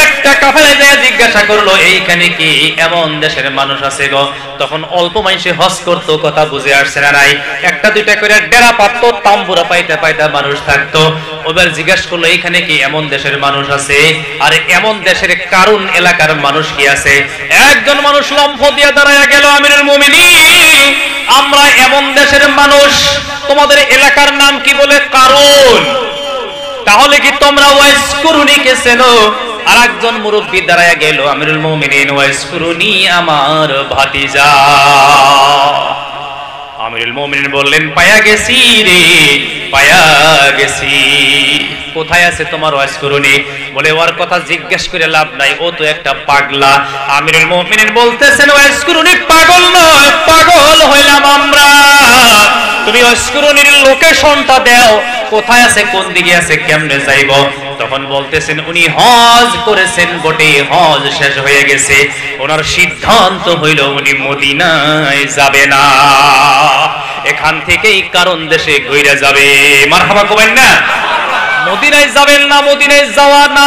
একটা কাফেলায় যায় জিজ্ঞাসা করলো, এইখানে কি এমন দেশের মানুষ আছে গো? তখন অল্প মানুষে হজ করতো, কথা বুঝে আসছে না নাই, 1-2টা করে ডেরা পাততো, তাম্বুরা পাইতে পাইতে মানুষ থাকতো। ওবার জিজ্ঞাসা করলো, এইখানে কি এমন দেশের মানুষ আছে? আর এমন দেশের কারুন এলাকার মানুষ কি আছে? একজন মানুষ লম্ফ দিয়ে দাঁড়ায় গেল, আমিরুল মুমিনিন, আমরা এমন দেশের মানুষ, তোমাদের এলাকার নাম কি? বলে কারুন। তাহলে কি তোমরা ওয়াইসকুরুনিকে চেনো? আর একজন মুরব্বী দাঁড়ায় গেল, আমিরুল মুমিনিন, ওয়াইসকুরুনি আমার ভাতিজা। আমিরুল মুমিনিন বললেন, পায়া গেছি রে, পায়া গেছি। কোথায় আছে তোমার ওয়াজ করুনি? বলে ওর কথা জিজ্ঞেস করে লাভ নাই, ও তো একটা পাগলা। আমিরুল মুমিনিন বলতেছেন ওয়াজ করুনি পাগল নয়, পাগল হইলাম আমরা। তুমি ওয়াজ করুনির লোকেশনটা দাও, কোথায় আছে, কোন দিকে আছে, কেমনে যাইব? তখন বলতেছেন উনি হজ করেছেন বটে, হজ শেষ হয়ে গেছে, ওনার সিদ্ধান্ত হইল উনি মদিনায় যাবে না, এখান থেকেই কারণ দেশে ঘুরে যাবে। মারহাবা কবেন না? মদিনায় যাবেন না, মদিনায় যাওয়া না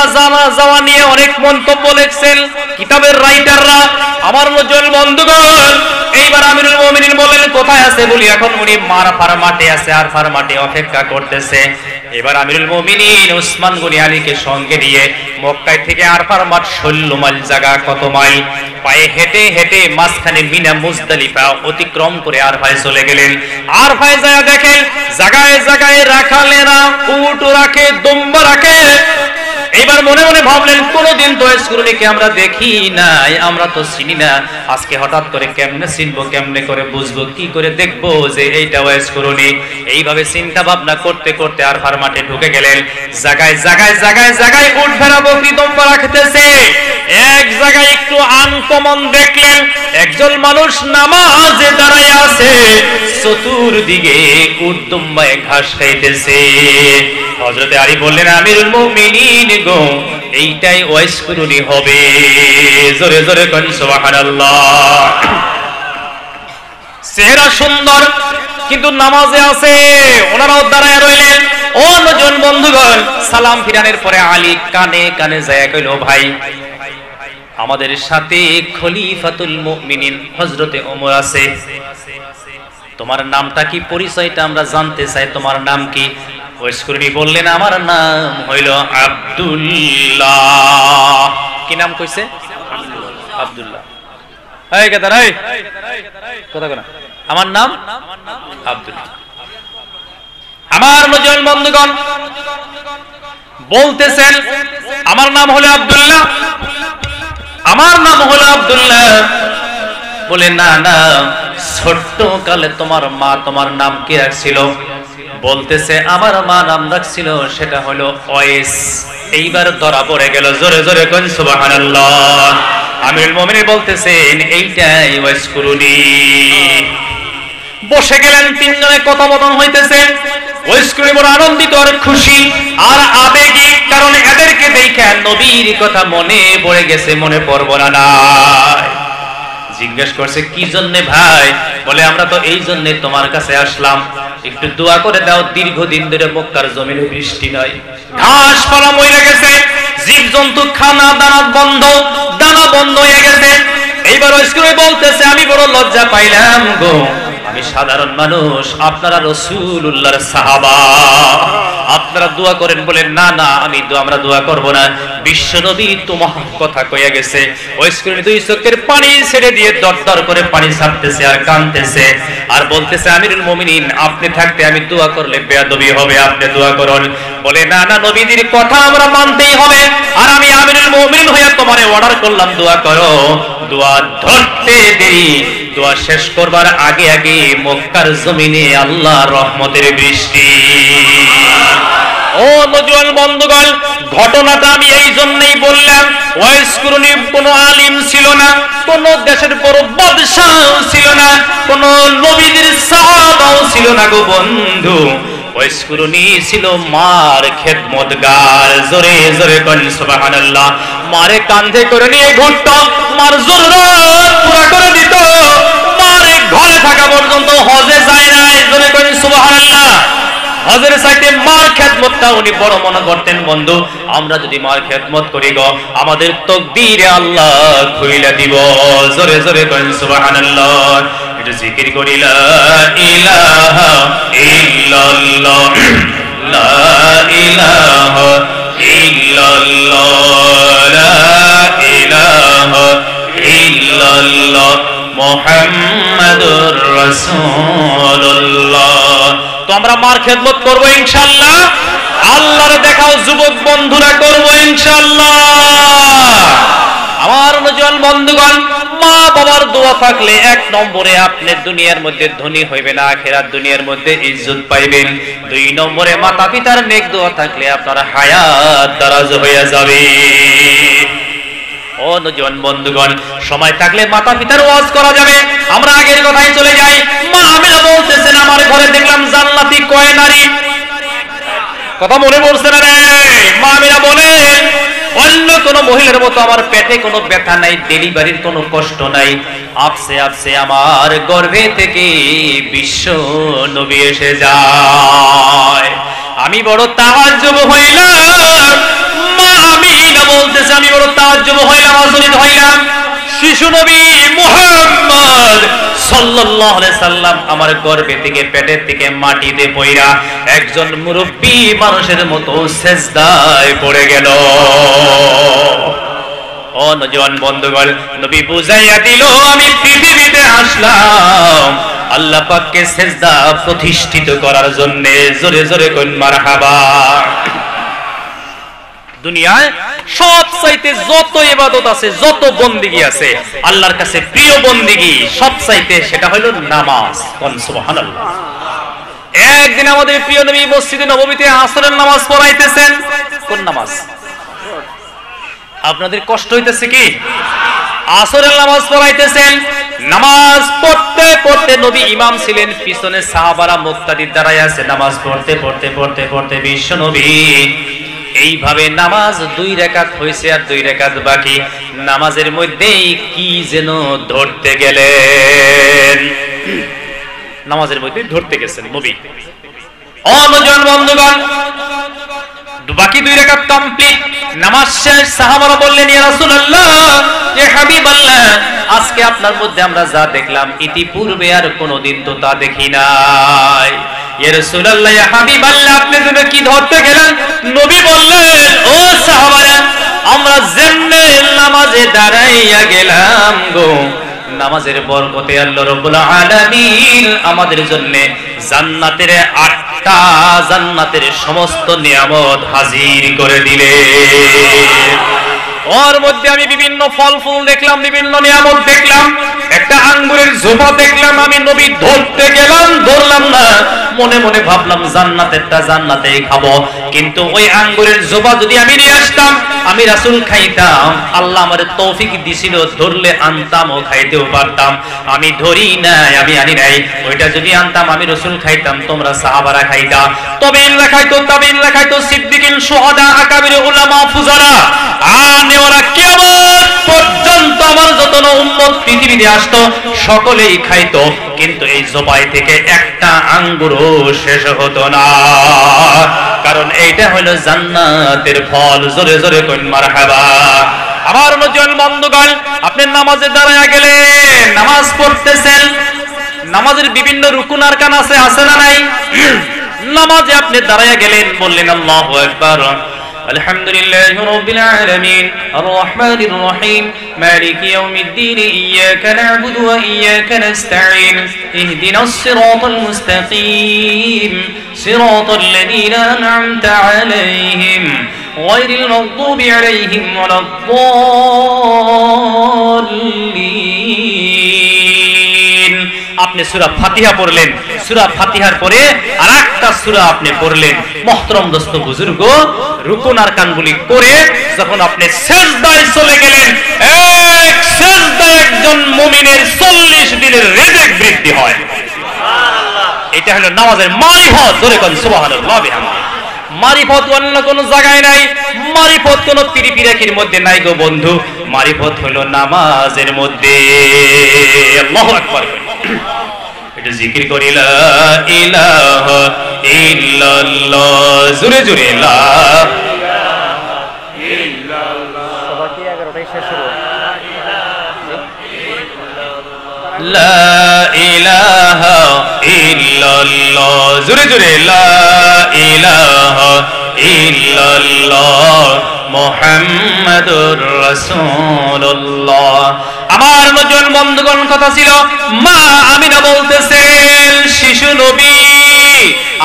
যাওয়া নিয়ে অনেক মন্তব্য লিখছেন কিতাবের রাইটাররা। আমার নজর বন্ধুগণ, এইবার আমিরুল মুমিনিন বলেন কোথায় আছে বলি, এখন উনি আরফার মাঠে আছে, আরফার মাঠে অপেক্ষা করতেছে। এবার আমিরুল মুমিনিন উসমান গনি আলীকে সঙ্গে নিয়ে মক্কায় থেকে আরফার মাঠ 16 মাইল জায়গা, কত মাইল, পায়ে হেঁটে হেঁটে মাঝখানে মিনা মুজদালিফা অতিক্রম করে আরফায় চলে গেলেন। আরফায় যায় দেখেন জায়গায় জায়গায় রাখালেরা উট রাখে, দুম্বা রাখে। এবার মনে মনে ভাবলেন কোনদিন তো স্কুরুনিকে আমরা দেখি নাই, আমরা তো চিনি না, আজকে হঠাৎ করে কেমনে চিনবো, কেমনে করে বুঝবো, কি করে দেখবো যে এইটা স্কুরুনি? এইভাবে চিন্তা ভাবনা করতে করতে আরফার মাঠে ঢুকে গেলেন। জায়গায় জায়গায় জায়গায় জায়গায় উট ভেড়া বকরি দুম্বা রাখতেছে। এক জায়গায় একটু আনকমন দেখলেন, একজন মানুষ নামাজে দাঁড়ায় আছে, চতুর্দিকে উট দুম্বায় ঘাস খাইতেছে। হযরতে আলী বললেন আমিরুল মুমিনিন গো, এইটাই ওয়াইস কুরুনি হবে। জোরে জোরে কোন সুবহানাল্লাহ। চেহারা সুন্দর কিন্তু নামাজে আছে, ওনারাও দাঁড়ায় রইলেন। অন্যজন বন্ধুগণ সালাম ফিরানোর পরে আলী কানে কানে যায় কইল ভাই আমাদের সাথে খলিফাতুল মুমিনিন হযরতে ওমর আছে, তোমার নামটা কি, পরিচয়টা আমরা জানতে চাই, তোমার নাম কি? ওয়াইসকুরনি বললেন আমার নাম হইল আব্দুল্লাহ। কি নাম কইছে? আব্দুল্লাহ। এই কথা নাই, কথা কনা, আমার নাম আব্দুল্লাহ। আমার নজন বন্ধুগণ বলতেছেন আমার নাম হলো আব্দুল্লাহ, আমার নাম হলো আব্দুল্লাহ। বলে না না, ছোট্ট কালে তোমার মা তোমার নাম কি রাখছিল? বলতেছে আমার মা নাম রাখছিল সেটা হলো ওয়েস। এইবার ধরা পড়ে গেল। জোরে জোরে কোন সুবহানাল্লাহ। আমিরুল মুমিনিন বলতেছেন এইটাই ওয়েস কুরুনি। বসে গেলেন, তিনজনে কথোপকথন হইতেছে। ওয়েস কুরুনি বড় আনন্দিত আর খুশি আর আবেগী, কারণ এদেরকে দেখে নবীর কথা মনে পড়ে গেছে, মনে পড়ব না নাই। জিজ্ঞেস করছে কি জন্য ভাই? বলে আমরা তো এই জন্য তোমার কাছে আসলাম, একটু দোয়া করে দাও, দীর্ঘদিন ধরে মক্কার জমিনে বৃষ্টি নাই, ঘাসপালা মরে গেছে, জীবজন্তু খানা দানা বন্ধ হয়ে গেছে। এইবার ওইসকুরে বলতেছে আমি বড় লজ্জা পাইলাম গো, আমি সাধারণ মানুষ, আপনারা রাসূলুল্লাহর সাহাবা, আপনারা দোয়া করেন। বলে না না, আমরা দোয়া করব না, বিশ্ব নবী তোমার কথা কইয়া গেছে। ওই স্ক্রিনে দুই চোখের পানি ছেড়ে দিয়ে দরদর করে পানি ছাড়তেছে আর কাঁদতেছে আর বলতেছে আমিরুল মুমিনিন আপনি থাকতে আমি দোয়া করলে বেয়াদবি হবে, আপনি দোয়া করুন। বলে না না, নবীজির কথা আমরা মানতেই হবে, আর আমি আমিরুল মুমিনিন হইয়া তোমারে অর্ডার করলাম দোয়া করো। দোয়া ধরতে দেরি, দোয়া শেষ করবার আগে আগে মক্কার জমিনে আল্লাহর রহমতের বৃষ্টি। ও নজওয়ান বন্ধুগণ, ঘটনাটা আমি এই জন্যই বললাম, ওয়াইস কুরুনি কোনো আলিম ছিল না, কোন দেশের বড় বাদশা ছিল না, কোন নবীদের সাহাবাও ছিল না গো বন্ধু। ওয়াইস কুরুনি ছিল মার খেদমতগার। জোরে জোরে কোন সুবহানাল্লাহ। মারে কাঁধে করে নিয়ে ঘুরতো, মার জরুরত পুরা করে দিত, মারে ঘরে থাকা পর্যন্ত হজে যায় নাই। জোরে কোন সুবহানাল্লাহ। হজের সাইতে মার খেদমতটা উনি বড় মনে করতেন। বন্ধু, আমরা যদি মার খেদমত করি গো, আমাদের তাকদীরে আল্লাহ খুইলা দিব। জোরে জোরে কোন সুবহানাল্লাহ। একটু জিকির করি লা ইলাহা ইল্লাল্লাহ, লা ইলাহা ইল্লাল্লাহ, লা ইলাহা ইল্লাল্লাহ মুহাম্মাদুর রাসূলুল্লাহ। তো আমরা মার খেদমত করবো ইনশাআল্লাহ। আল্লাহর দেখাও যুবক বন্ধুরা করবো ইনশাআল্লাহ। আমার নজওয়ান বন্ধুগণ, মা বাবার দোয়া থাকলে এক নম্বরে আপনি দুনিয়ার মধ্যে ধনী হইবেন, আখিরাত দুনিয়ার মধ্যে ইজ্জত পাইবেন। দুই নম্বরে মাতা পিতার নেক দোয়া থাকলে আপনার হায়াত দারাজ হয়ে যাবে। ও নজওয়ান বন্ধুগণ, সময় থাকলে মাতা পিতার ওয়াজ করা যাবে। আমরা আগের কথাই চলে যাই। মা আমিনা বলতেছেন, আমার ঘরে দেখলাম জান্নাতি কয় নারী। কথা মনে পড়ছে না রে? মা আমিনা বলেন, অন্য কোন মহিলার মতো আমার পেটে কোনো ব্যথা নাই, ডেলিভারির কোনো কষ্ট নাই। আপসে আপসে আমার গর্ভে থেকে বিশ্ব নবী এসে যায়। আমি বড় তাআজ্জুব হইলাম। মা আমিনা বলতেছে, আমি বড় তাআজ্জুব হইলাম, আচরিত হইলাম। শিশু নবী মুহাম্মদ সাল্লাল্লাহু আলাইহি সাল্লাম আমার গর্ভে থেকে, পেটের থেকে মাটিতে পয়রা একজন মুরব্বী মানুষের মতো সিজদায় পড়ে গেল। ও নজওয়ান বন্ধুগণ, নবী বুঝাইয়া দিল, আমি পৃথিবীতে আসলাম আল্লাহ পাককে সিজদা প্রতিষ্ঠিত করার জন্য। জোরে জোরে কোন মারহাবা। দুনিয়ায় সবচাইতে যত ইবাদত আছে, যত বন্দেগী আছে, আল্লাহর কাছে প্রিয় বন্দেগী সবচাইতে সেটা হলো নামাজ। কোন সুবহানাল্লাহ। একদিন আমাদের প্রিয় নবী মসজিদে নববীতে আসরের নামাজ পড়াইতেছেন। কোন নামাজ? আপনাদের কষ্ট হইতেছে কি? আসরের নামাজ পড়াইতেছেন। নামাজ পড়তে পড়তে, নবী ইমাম ছিলেন, পিছনে সাহাবারা মুক্তাদি দাঁড়ায় আছে। নামাজ পড়তে পড়তে পড়তে পড়তে বিশ্ব নবী এইভাবে নামাজ 2 রাকাত হয়েছে আর 2 রাকাত বাকি। নামাজের মধ্যেই কি যেন ধরতে গেলেন, নামাজের মধ্যে ধরতে গেছেন নবী। নজওয়ান বন্ধুগণ, বাকি 2 রাকাত কমপ্লিট, নামাজ শেষ। সাহাবারা বললেন, ইয়া রাসূলুল্লাহ, ইয়া হাবিবাল্লাহ, আজকে আপনার মধ্যে আমরা যা দেখলাম ইতিপূর্বে আর কোনোদিন তো তা দেখি নাই। ইয়া রাসূলুল্লাহ, ইয়া হাবিবাল্লাহ, আপনি যেন কি ধরতে গেলেন? নবী বললেন, ও সাহাবারা, আমরা যেমনে নামাজে দাঁড়াইয়া গেলাম গো, নামাজের বরকতে আল্লাহ রাব্বুল আলামিন আমাদের জন্য জান্নাতের 8টা জান্নাতের সমস্ত নিয়ামত হাজির করে দিলেন। ওর মধ্যে আমি বিভিন্ন ফল ফুল দেখলাম, বিভিন্ন নিয়ামত দেখলাম, একটা আঙ্গুরের ঝোপা দেখলাম। আমি নবী ধরতে গেলাম, ধরলাম না। মনে মনে ভাবলাম জান্নাতেরটা জান্নাতেই খাবো, কিন্তু ওই আঙ্গুরের ঝোপা যদি আমি নিয়ে আসতাম, আমি রাসূল খাইতাম। আল্লাহ আমার তৌফিক দিছিল, ধরলে আনতাম ও খাইতেও পারতাম। আমি ধরি নাই, আমি আনি নাই। ওইটা যদি আনতাম, আমি রাসূল খাইতাম, তোমরা সাহাবারা খাইতা। তাবেঈন খাইতো, তাবেঈন খাইতো, সিদ্দিকিন, শুহাদা, আকাবির উলামা, ফুজারা, আর ওরা কিয়ামত পর্যন্ত আমার যত উম্মত পৃথিবীতে আসতো সকলেই খাইতো, কিন্তু এই জবাই থেকে একটা আঙ্গুরও শেষ হতো না, কারণ এইটা হলো জান্নাতের ফল। জোরে জোরে কোন মারহাবা। আমার নজওয়ান বন্ধুগণ, আপনি নামাজে দাঁড়ায়া গেলেন, নামাজ পড়তেছেন। নামাজের বিভিন্ন রুকুন আরকান আছে, আছে না নাই? নামাজে আপনি দাঁড়ায়া গেলেন, বললেন আল্লাহু আকবার, আলহামদুলিল্লাহি রাব্বিল আলামিন, আর রহমানির রহিম, মালিকি ইয়াউমিদ্দিন, ইয়্যাকা না'বুদু ওয়া ইয়্যাকা নাস্তাঈন, ইহদিনাস সিরাতাল মুস্তাকিম, সিরাতাল লাযীনা আন'আমতা আলাইহিম, গায়রিল মাগদুবি আলাইহিম ওয়ালাদ-দাল্লিন। আপনি সূরা ফাতিহা পড়লেন, সূরা ফাতিহার পরে আরেকটা সূরা আপনি পড়লেন। মুহতারাম দোস্ত বুজুর্গ, রুকুন আরকানগুলি করে যখন আপনি সিজদায় চলে গেলেন, এক সিজদায় একজন মুমিনের 40 দিনের রিজিক বৃদ্ধি হয়। সুবহানাল্লাহ। এটা হলো নামাজের মারিফত। জোরে কোন সুবহানাল্লাহ বিহামদি। মারিফত অন্য কোন জায়গায় নাই, মারিফত কোন পিরিপিরাকির মধ্যে নাই গো বন্ধু, মারিফত হলো নামাজের মধ্যে। আল্লাহু আকবার। এটা জিকির করি, লা ইলাহা ইল্লাল্লাহ, জোরে জোরে লা ইলাহা ইল্লাল্লাহ। সবাই কি 11টায় শেষ হবে? লা ইলাহা ইল্লাল্লাহ, জোরে জোরে লা ইলাহা ইল্লাল্লাহ, মুহাম্মাদুর রাসূলুল্লাহ। আমার নজর বন্ধুগণ, কথা ছিল, মা আমিনা বলতেছেন, শিশু নবী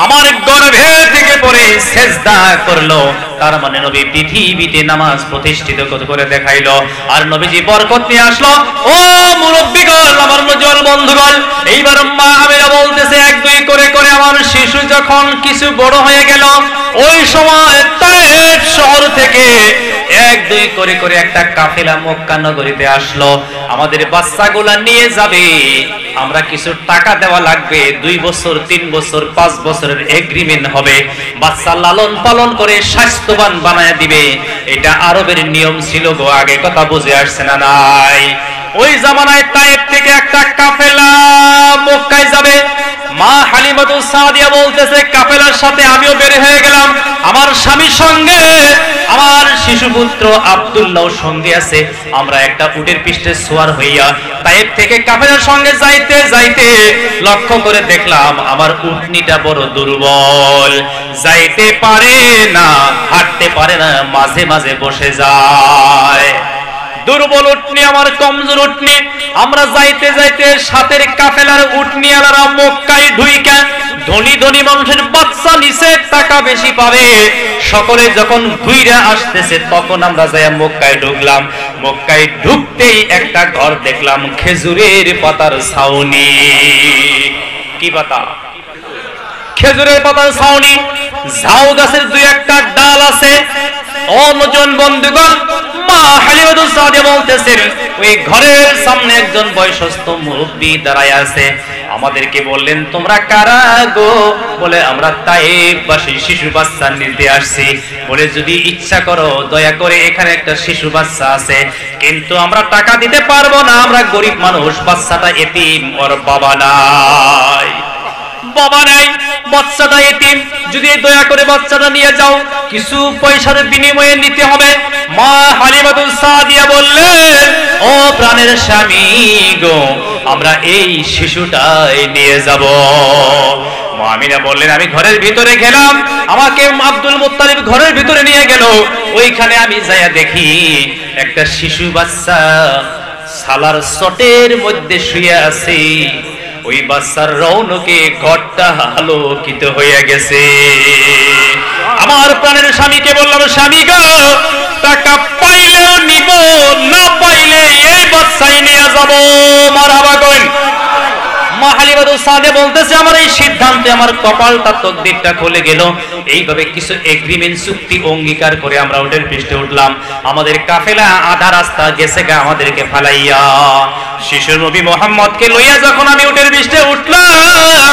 আমার গর্ভে থেকে পড়ে সিজদা করলো, তার মানে নবী পৃথিবীতে নামাজ প্রতিষ্ঠিত করে দেখাইলো। আর নবীজি বরকত নিয়ে আসলো। ও মুরব্বিগণ, আমার নজর বন্ধুগণ, এইবার মা আমিনা বলতেছে, এক দুই করে করে আমার শিশু যখন কিছু বড় হয়ে গেল, ওই সময় তায়েফ শহর থেকে এক দুই করে করে একটা কাফেলা মক্কা নগরীতে আসলো। আমাদের বাচ্চাগুলা নিয়ে যাবে, আমরা কিছু টাকা দেওয়া লাগবে, 2 বছর 3 বছর 5 বছরের এগ্রিমেন্ট হবে, বাচ্চা লালন পালন করে স্বাস্থ্যবান বানায় দিবে। এটা আরবের নিয়ম ছিল গো, আগে কথা বুঝে আসছে না নাই? ওই জামানায় তায়েফ থেকে একটা কাফেলা মক্কায় যাবে। মা হালিমাতুস সাদিয়া বলতেছে, কাফেলার সাথে আমিও বের হয়ে গেলাম, আমার স্বামীর সঙ্গে আমার শিশুপুত্র আব্দুল্লাহ সঙ্গে আছে। আমরা একটা উটের পিঠে সওয়ার হইয়া তায়েফ থেকে কাফেলার সঙ্গে যাইতে যাইতে লক্ষ্য করে দেখলাম আমার উটনিটা বড় দুর্বল, যাইতে পারে না, হাঁটতে পারে না, মাঝে মাঝে বসে যায়। দুর্বল উটনি, আমার কমজোর উটনি। আমরা যাইতে যাইতে সাথের কাফেলার উটনিয়ালারা মক্কায় ঢুইকা ধনী ধনী মানুষের বাচ্চা নিচে টাকা বেশি পাবে, সকলে যখন ঘুইরা আসতেছে তখন আমরা যাই মক্কায় ঢুকলাম। মক্কায় ঢুকতেই একটা ঘর দেখলাম, খেজুরের পাতার ছাউনি। কি পাতা? খেজুরের পাতার ছাউনি। ঝাউ গাছের 2-1টা ডাল আছে। অনজন বন্ধুগণ, মা হালিমাতুস সাদিয়া বলতেছেন, ওই ঘরের সামনে একজন বয়স্ক মুরব্বি দাঁড়ায় আছে। আমাদেরকে বললেন, তোমরা কারা গো? বলে, আমরা তায়েফবাসী, শিশু বাচ্চা নিতে আসছি। বলে, যদি ইচ্ছা করো দয়া করে এখানে একটা শিশু বাচ্চা আছে, কিন্তু আমরা টাকা দিতে পারবো না, আমরা গরিব মানুষ, বাচ্চাটা এতিম, ওর বাবা নাই। বাবা নাই, বাচ্চাটা এতিম, যদি দয়া করে বাচ্চাটা নিয়ে যাও, কিছু পয়সার বিনিময়ে নিতে হবে। মা হালিমাতুস সাদিয়া বললেন, ও প্রাণের স্বামী গো, আমরা এই শিশুটাই নিয়ে যাব। মা আমিনা বললেন, আমি ঘরের ভিতরে গেলাম, আমাকে আব্দুল মুত্তালিব ঘরের ভিতরে নিয়ে গেল। ওইখানে আমি যাইয়া দেখি একটা শিশু বাচ্চা সালার চটের মধ্যে শুয়ে আছে। ওই বাচ্চার রৌনকে ঘরটা আলোকিত হয়ে গেছে। আমার প্রাণের স্বামীকে বললাম, স্বামী গো, টাকা পাইলেও নিব, না পাইলে এই বাচ্চাই নিয়ে যাব। মারহাবা করেন। মা হালিমাতুস সাদিয়া বলতেছে, আমার এই সিদ্ধান্তে আমার কপালটা, তকদিরটা খুলে গেল। এইভাবে কিছু এগ্রিমেন্ট, চুক্তি, অঙ্গীকার করে আমরা উটের পৃষ্ঠে উঠলাম। আমাদের কাফেলা আধা রাস্তা গেছে গা, আমাদেরকে ফালাইয়া। শিশু নবী মুহাম্মদকে লইয়া যখন আমি উটের পৃষ্ঠে উঠলাম,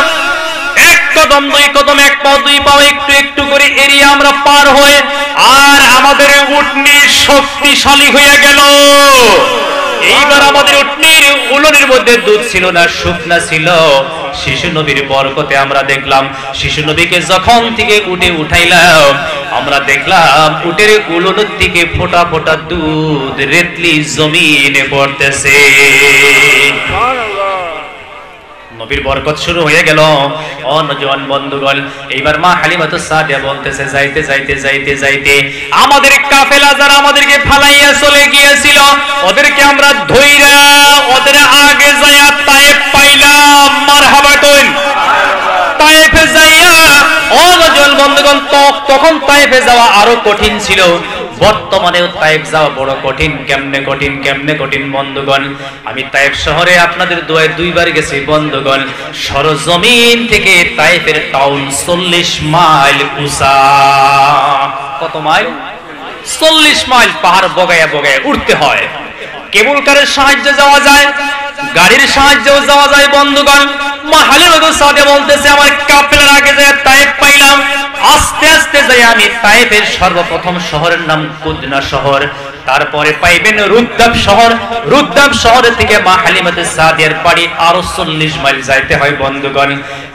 এক কদম, 2 কদম, 1 পা 2 পা একটু একটু করে এরিয়া আমরা পার হয়ে, আর আমাদের উটনি শক্তিশালী হয়ে গেল। এইবার আমাদের উটনির উলনের মধ্যে দুধ ছিল না, শুকনা ছিল। শিশু নবীর বরকতে আমরা দেখলাম, শিশু নবীকে যখন থেকে উঠে উঠাইলাম, আমরা দেখলাম উটের উলনের থেকে ফোঁটা ফোঁটা দুধ রেতলি জমিনে পড়তেছে। নবীর বরকত শুরু হয়ে গেল। অনজন বন্ধুগণ, এইবার মা হালিমাতুস সাদিয়া বলতেছে, যাইতে যাইতে যাইতে যাইতে আমাদের কাফেলা যারা আমাদেরকে ফালাইয়া চলে গিয়েছিল, ওদেরকে আমরা ধইরা ওদের আগে যাইয়া তায়েফ পাইলাম। মারহাবা কইন। তায়েফে যাইয়া, অনজন বন্ধুগণ, তখন তায়েফে যাওয়া আরো কঠিন ছিল। বর্তমানেও তায়েফ যাওয়া বড় কঠিন। কেমনে কঠিন, কেমনে কঠিন বন্ধুগণ? আমি তায়েফ শহরে আপনাদের দোয়ায় 2 বার গেছি বন্ধুগণ। সরজমিন থেকে তায়েফের টাউন 40 মাইল উঁচা। কত মাইল? 40 মাইল। পাহাড় বগায়া বগায়া উঠতে হয়। কেবল কারের সাহায্যে যাওয়া যায়, গাড়ির সাহায্যেও যাওয়া যায় বন্ধুগণ। মা হালিমাতুস সাদিয়া বলতেছে, আমার কাফেলার আগে যায় তায়েফ পাইলাম। আস্তে আস্তে যাই আমি তায়েফের সর্বপ্রথম শহরের নাম কুদনা শহর, তারপরে পাইবেন রুদ্দাব শহর। রুদ্দাব শহরের থেকে মা হালিমাতুস সাদিয়ার বাড়ি আরো 40 মাইল যাইতে হয় বন্ধুগণ।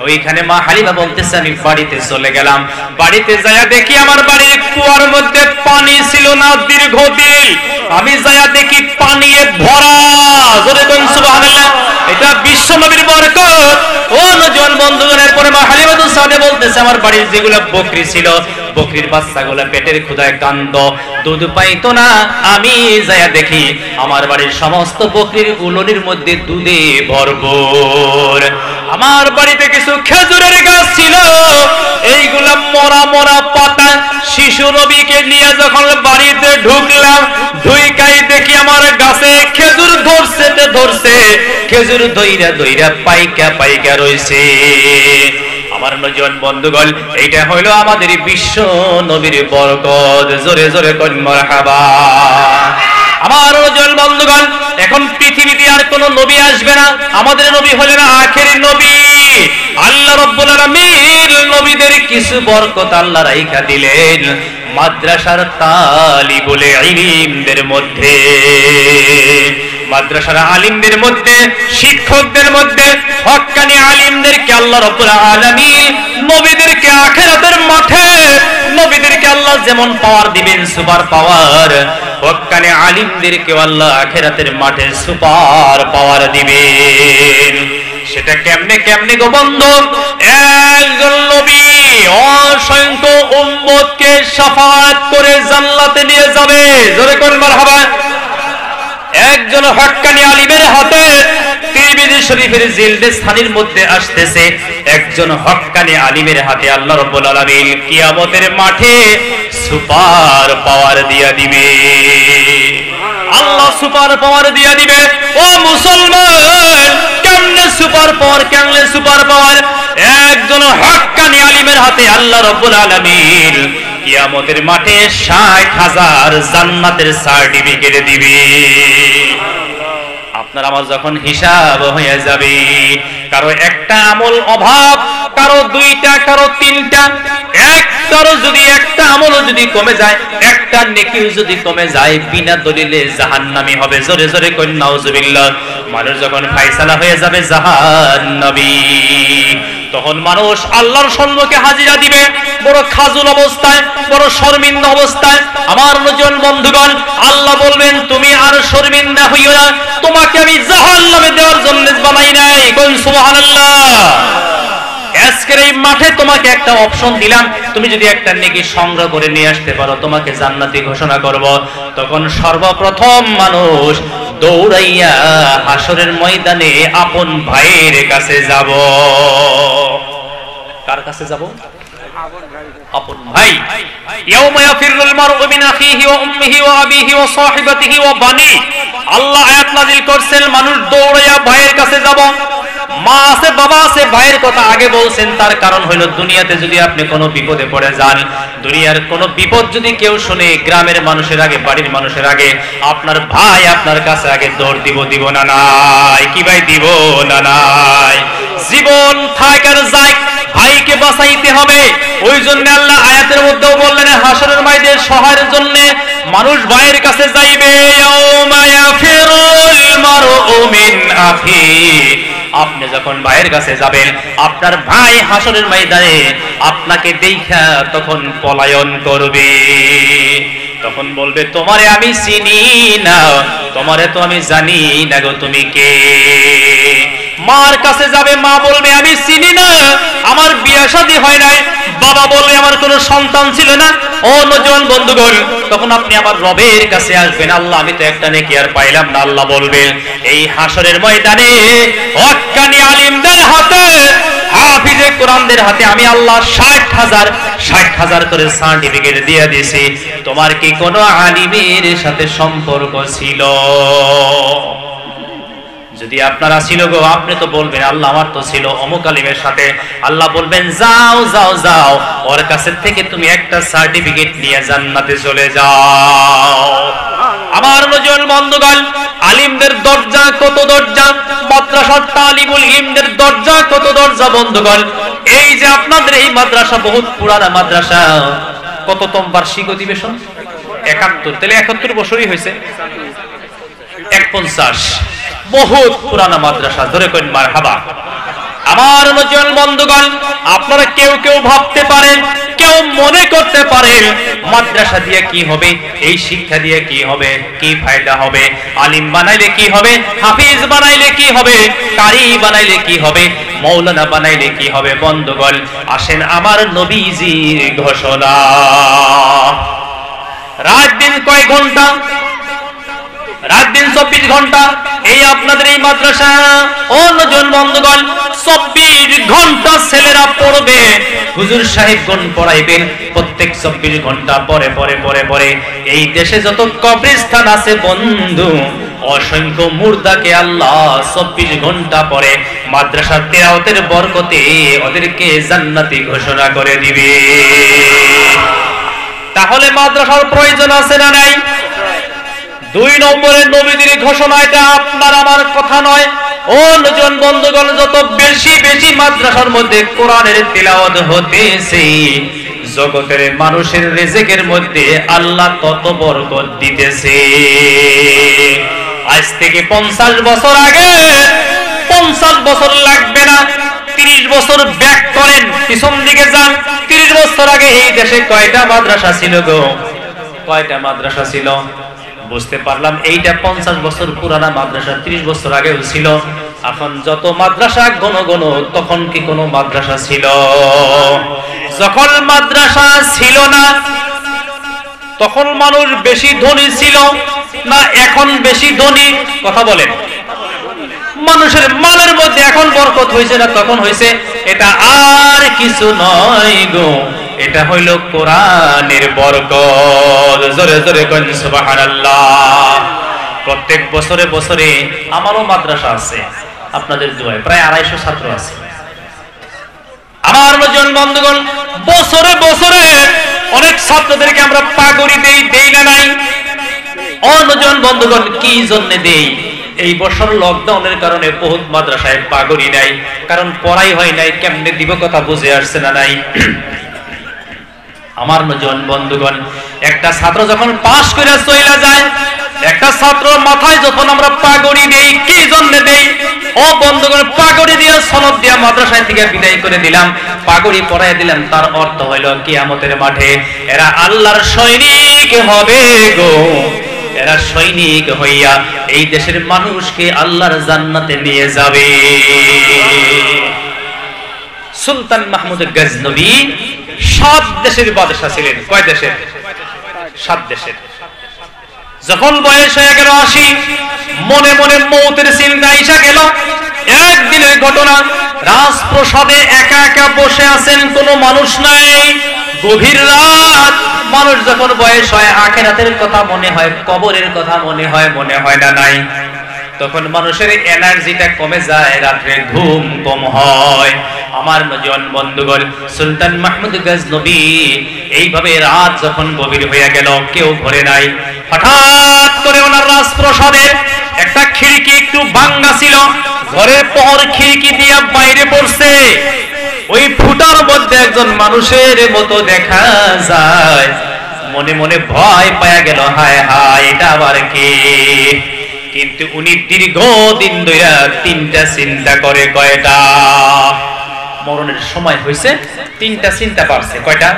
ওইখানে মা হালিমা বলতেছে, আমি বাড়িতে চলে গেলাম। বাড়িতে যাইয়া দেখি আমার বাড়ির কুয়ার মধ্যে পানি ছিল না দীর্ঘদিন। আমি যাইয়া দেখি পানিয়ে ভরা। জোরে বলুন সুবহানাল্লাহ। এটা বিশ্ব নবীর বরকত। ও নজওয়ান বন্ধুগণের পরে মা হালিমাতুস সাদিয়া বলতেছে, আমার বাড়ির যেগুলো বকরি ছিল, বকরির বাচ্চাগুলো পেটের ক্ষুধায় কান্দ, দুধ পাইতো না। আমি যাইয়া দেখি আমার বাড়ির সমস্ত বকরির উলনের মধ্যে দুধে ভরপুর। আমার বাড়িতে কিছু খেজুরের গাছ ছিল, এইগুলা মরা মরা পাতা শিশু নবীকে নিয়ে যখন বাড়িতে ঢুকলাম, ঢুইকাই দেখি আমার গাছে খেজুর ধরছে, খেজুর দইরা দইরা পাইকা পাইকা রইছে। আমার নজন বন্ধুগণ, এইটা হইল আমাদের বিশ্ব নবীর বরকত। জোরে জোরে কোন মারহাবা। আমার নজন বন্ধুগণ, এখন পৃথিবীতে আর কোন নবী আসবে না, আমাদের নবী হলেন আখেরি নবী। আল্লাহ রাব্বুল আলামিন নবীদের কিছু বরকত আল্লাহ রাইখা দিলেন মাদ্রাসার তালিবুল ইলমদের মধ্যে, মাদ্রাসার আলিমদের মধ্যে, শিক্ষকদের মধ্যে, হক্কানি আলিমদেরকে আল্লাহ রাব্বুল আলামিন নবীদেরকে আখিরাতের মাঠে নবীদেরকে আল্লাহ যেমন পাওয়ার দিবেন, সুপার পাওয়ার, হক্কানি আলিমদেরকে আল্লাহ আখিরাতের মাঠে সুপার পাওয়ার দিবেন। সেটা কেমনে কেমনে গো বন্ধু? একজন নবী অসংখ্য উম্মতকে শাফাআত করে জান্নাতে নিয়ে যাবে। জোরে কোন মারহাবা। একজন হক্কানি আলিমের হাতে, তিরমিজি শরীফের জিলদে সানির মধ্যে আসতেছে, একজন হক্কানি আলিমের হাতে আল্লাহ রাব্বুল আলামিন কিয়ামতের মাঠে সুপার পাওয়ার দিয়া দিবে। আল্লাহ সুপার পাওয়ার দিয়া দিবে। ও মুসলমান, কেমনে সুপার পাওয়ার? কেমনে সুপার পাওয়ার? একজন হক্কানি আলিমের হাতে আল্লাহ রাব্বুল আলামিন কিয়ামতের মাঠে ৬০,০০০ জান্নাতের সার্টিফিকেট দিবে। আপনার আমার যখন হিসাব হয়ে যাবে, কারো একটা আমল অভাব, কারো দুইটা, কারো তিনটা, একটারও যদি একটা আমলও যদি কমে যায়, একটা নেকিও যদি কমে যায়, বিনা দলিলে জাহান্নামী হবে। জোরে জোরে কই নাউজুবিল্লাহ। মানুষ যখন ফায়সালা হয়ে যাবে জাহান্নামী, তখন মানুষ আল্লাহর সম্মুখে হাজিরা দিবে বড় খাজুল অবস্থায়, বড় শর্মিন্দা অবস্থায়। আমার নজন বন্ধুগণ, আল্লাহ বলবেন তুমি আর শর্মিন্দা হইও না, তোমাকে আমি জাহান্নামে দেওয়ার জন্য বানাই নাই। কোন সুবহানাল্লাহ। আজকের এই মাঠে তোমাকে একটা অপশন দিলাম, তুমি যদি একটা নেকি সংগ্রহ করে নিয়ে আসতে পারো, তোমাকে জান্নাতি ঘোষণা করব। তখন সর্বপ্রথম মানুষ দৌড়াইয়া হাসরের ময়দানে আপন ভাইয়ের কাছে যাব। কার কাছে যাব? আপন ভাই। ইয়াউমা ইয়াফিরুল মারউ মিন আখিহি ওয়া উম্মিহি ওয়া আবিহি ওয়া সাহিবাতিহি ওয়া বানি। আল্লাহ আয়াত নাযিল করেছেন, মানুষ দৌড়াইয়া ভাইয়ের কাছে যাব। মা আছে, বাবা আছে, ভাইয়ের কথা আগে বলছেন। তার কারণ হইল, দুনিয়াতে যদি আপনি কোনো বিপদে পড়ে যান, দুনিয়ার কোনো বিপদ যদি কেউ শুনে, গ্রামের মানুষের আগে, বাড়ির মানুষের আগে, আপনার ভাই আপনার কাছে আগে দৌড় দিব না নাই? কি ভাই দিব না নাই? জীবন থাকার যায়, ভাইকে বাঁচাইতে হবে। ওই জন্য আল্লাহ আয়াতের মধ্যেও বললেন, হাসরের ময়দানে সহায়ের জন্য মানুষ ভাইয়ের কাছে যাইবে। ইয়াউমা ইয়াফিরুল মারউ মিন আখিহি। আপনি যখন ভাইয়ের কাছে যাবেন, আপনার ভাই হাসরের ময়দানে আপনাকে দেখা তখন পলায়ন করবে। তখন বলবে, তোমারে আমি চিনি না, তোমারে তো আমি জানি না গো, তুমি কে? মার কাছে যাবে, মা বলবে আমি চিনি না, আমার বিয়ে শাদী হয় নাই। বাবা বলবে আমার কোনো সন্তান ছিল না। ও নওজোয়ান বন্ধুগণ, তখন আপনি আমার রবের কাছে আসবেন, আল্লাহ আমি তো একটা নেকি আর পাইলাম না। আল্লাহ বলবেন, এই হাসরের ময়দানে হক্কানি আলিমদের হাতে, হাফিজে কোরআনদের হাতে আমি আল্লাহ ৬০,০০০ করে সার্টিফিকেট দিয়ে দিয়েছি। তোমার কি কোনো আলিমের সাথে সম্পর্ক ছিল? যদি আপনারা ছিল গো, আপনি তো বলবেন আল্লাহ আমার তো ছিল অমুক আলিমের সাথে। আল্লাহ বলবেন, যাও যাও যাও, ওর কাছে থেকে তুমি একটা সার্টিফিকেট নিয়ে জান্নাতে চলে যাও। আমার নওজোয়ান বন্ধুগণ, আলিমদের দরজা কত দরজা, মাদ্রাসার তালিবুল ইলমদের দরজা কত দরজা বন্ধুগণ। এই যে আপনাদের এই মাদ্রাসা বহুত পুরানা মাদ্রাসা, কততম বার্ষিক অধিবেশন? ৭১। তাহলে ৭১ বছরই হয়েছে। ৫১, বহুত পুরানা মাদ্রাসা। ধরে কইন মারহাবা। আমার নওজোয়ান বন্ধুগণ, আপনারা কেউ কেউ ভাবতে পারেন, কেউ মনে করতে পারেন, মাদ্রাসা দিয়ে কি হবে, এই শিক্ষা দিয়ে কি হবে, কি ফায়দা হবে, আলিম বানাইলে কি হবে, হাফিজ বানাইলে কি হবে, কারি বানাইলে কি হবে, মাওলানা বানাইলে কি হবে। বন্ধুগণ, আসেন আমার নবীজির ঘোষণা। রাত দিন কয় ঘন্টা? রাত দিন 24 ঘন্টা এই আপনাদের এই মাদ্রাসা অন্যজন বন্ধুগণ 24 ঘন্টা ছেলেরা পড়বে, হুজুর সাহেবগণ পড়াইবেন। প্রত্যেক 24 ঘন্টা পরে পরে পরে পরে এই দেশে যত কবরস্থান আছে বন্ধু, অসংখ্য মুর্দাকে আল্লাহ 24 ঘন্টা পরে মাদ্রাসার তেলাওয়াতের বরকতে ওদেরকে জান্নাতি ঘোষণা করে দিবে। তাহলে মাদ্রাসার প্রয়োজন আছে না নাই? 2 নম্বরে নবীদের ঘোষণা, এটা আপনার আমার কথা নয়। অন্যজন বন্ধুগণ যত বেশি বেশি মাদ্রাসার মধ্যে কোরআনের তিলাওয়াত হতেছে, জগতের মানুষের রিজিকের মধ্যে আল্লাহ তত বরকত দিতেছে। আজ থেকে 50 বছর আগে, 50 বছর লাগবে না, 30 বছর ব্যাক করেন, পিছন দিকে যান। 30 বছর আগে এই দেশে কয়টা মাদ্রাসা ছিল গো? কয়টা মাদ্রাসা ছিল? বুঝতে পারলাম এইটা 50 বছর পুরানা মাদ্রাসা, 30 বছর আগেও ছিল। এখন যত মাদ্রাসা ঘন ঘন, তখন কি কোনো মাদ্রাসা ছিল? যখন মাদ্রাসা ছিল না তখন মানুষ বেশি ধনী ছিল না এখন বেশি ধনী? কথা বলেন। মানুষের মালের মধ্যে এখন বরকত হয়েছে না তখন হয়েছে? এটা আর কিছু নয় গো, এটা হইল কোরআনের বরকত। জোরে জোরে কোন সুবহানাল্লাহ। প্রত্যেক বছরে বছরে আমারও মাদ্রাসা আছে, আপনাদের দোয়ায় প্রায় 250 ছাত্র আছে। আমার নজন বন্ধুগণ, বছরে বছরে অনেক ছাত্রদেরকে আমরা পাগড়ি দেই না নাই? অন্যজন বন্ধুগণ, কি জন্য দেই? এই বছর লকডাউনের কারণে বহুত মাদ্রাসায় পাগড়ি নাই, কারণ পড়াই হয় নাই। কেমনে দিব কথা বুঝে আসছে না নাই? আমার নজন বন্ধুগণ, একটা ছাত্র যখন পাশ করে চলে যায়, একটা ছাত্র মাথায় যখন আমরা পাগড়ি দেই, কি জন্য দেই? ও বন্ধুগণ, পাগড়ি দিয়ে সনদ দিয়ে মাদ্রাসায় থেকে বিদায় করে দিলাম, পাগড়ি পরাই দিলাম, তার অর্থ হইল কিয়ামতের মাঠে এরা আল্লাহর সৈনিক হবে গো। এরা সৈনিক হইয়া এই দেশের মানুষকে আল্লাহর জান্নাতে নিয়ে যাবে। সুলতান মাহমুদ গজনবী 7 দেশের বাদশা ছিলেন। কয় দেশের? 7 দেশের। যখন বয়স হয়ে গেল 80, মনে মনে মৌতের চিন্তা এসে গেল। একদিনের ঘটনা, রাজপ্রাসাদে একা একা বসে আছেন, কোনো মানুষ নাই, গভীর রাত। মানুষ যখন বয়স হয় আখিরাতের কথা মনে হয়, কবরের কথা মনে হয় না নাই? তখন মানুষের এনার্জিটা কমে যায়, রাত্রে ঘুম কম হয়। আমার নজন বন্ধুগণ, সুলতান মাহমুদ গজনবী এইভাবে রাত যখন গভীর হয়ে গেল, কেউ ঘরে নাই, হঠাৎ করে ওনার রাজপ্রাসাদের একটা খিড়কি একটু ভাঙা ছিল, ঘরের পর খিড়কি দিয়ে বাইরে পড়ছে। ওই ফুটার মধ্যে একজন মানুষের মতো দেখা যায়। মনে মনে ভয় পাওয়া গেল, হায় হায়, এটা আবার কে? কিন্তু উনি দীর্ঘদিন ধরে 3টা চিন্তা করে। কয়টা? মরণের সময় হয়েছে, 3টা চিন্তা পারছে। কয়টা?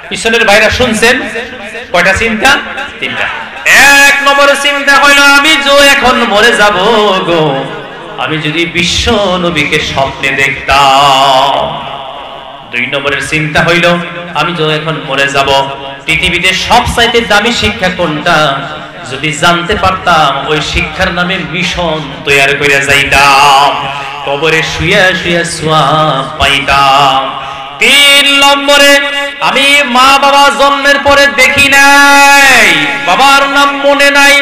পিছনের ভাইরা শুনছেন? কয়টা চিন্তা? 3টা। 1 নম্বরের চিন্তা হইল, আমি যে এখন মরে যাব গো, আমি যদি বিশ্ব নবীকে স্বপ্নে দেখতাম। 2 নম্বরের চিন্তা হইল, আমি যে এখন মরে যাব, পৃথিবীতে সবচাইতে দামি শিক্ষা কোনটা? যদি জানতে পারতাম, ওই শিক্ষার নামে মিশন তৈরি করে যাইতাম, কবরে শুয়ে শুয়ে সওয়াব পাইতাম। 3 নম্বরে, আমি মা বাবা জন্মের পরে দেখি নাই, বাবার নাম মনে নাই,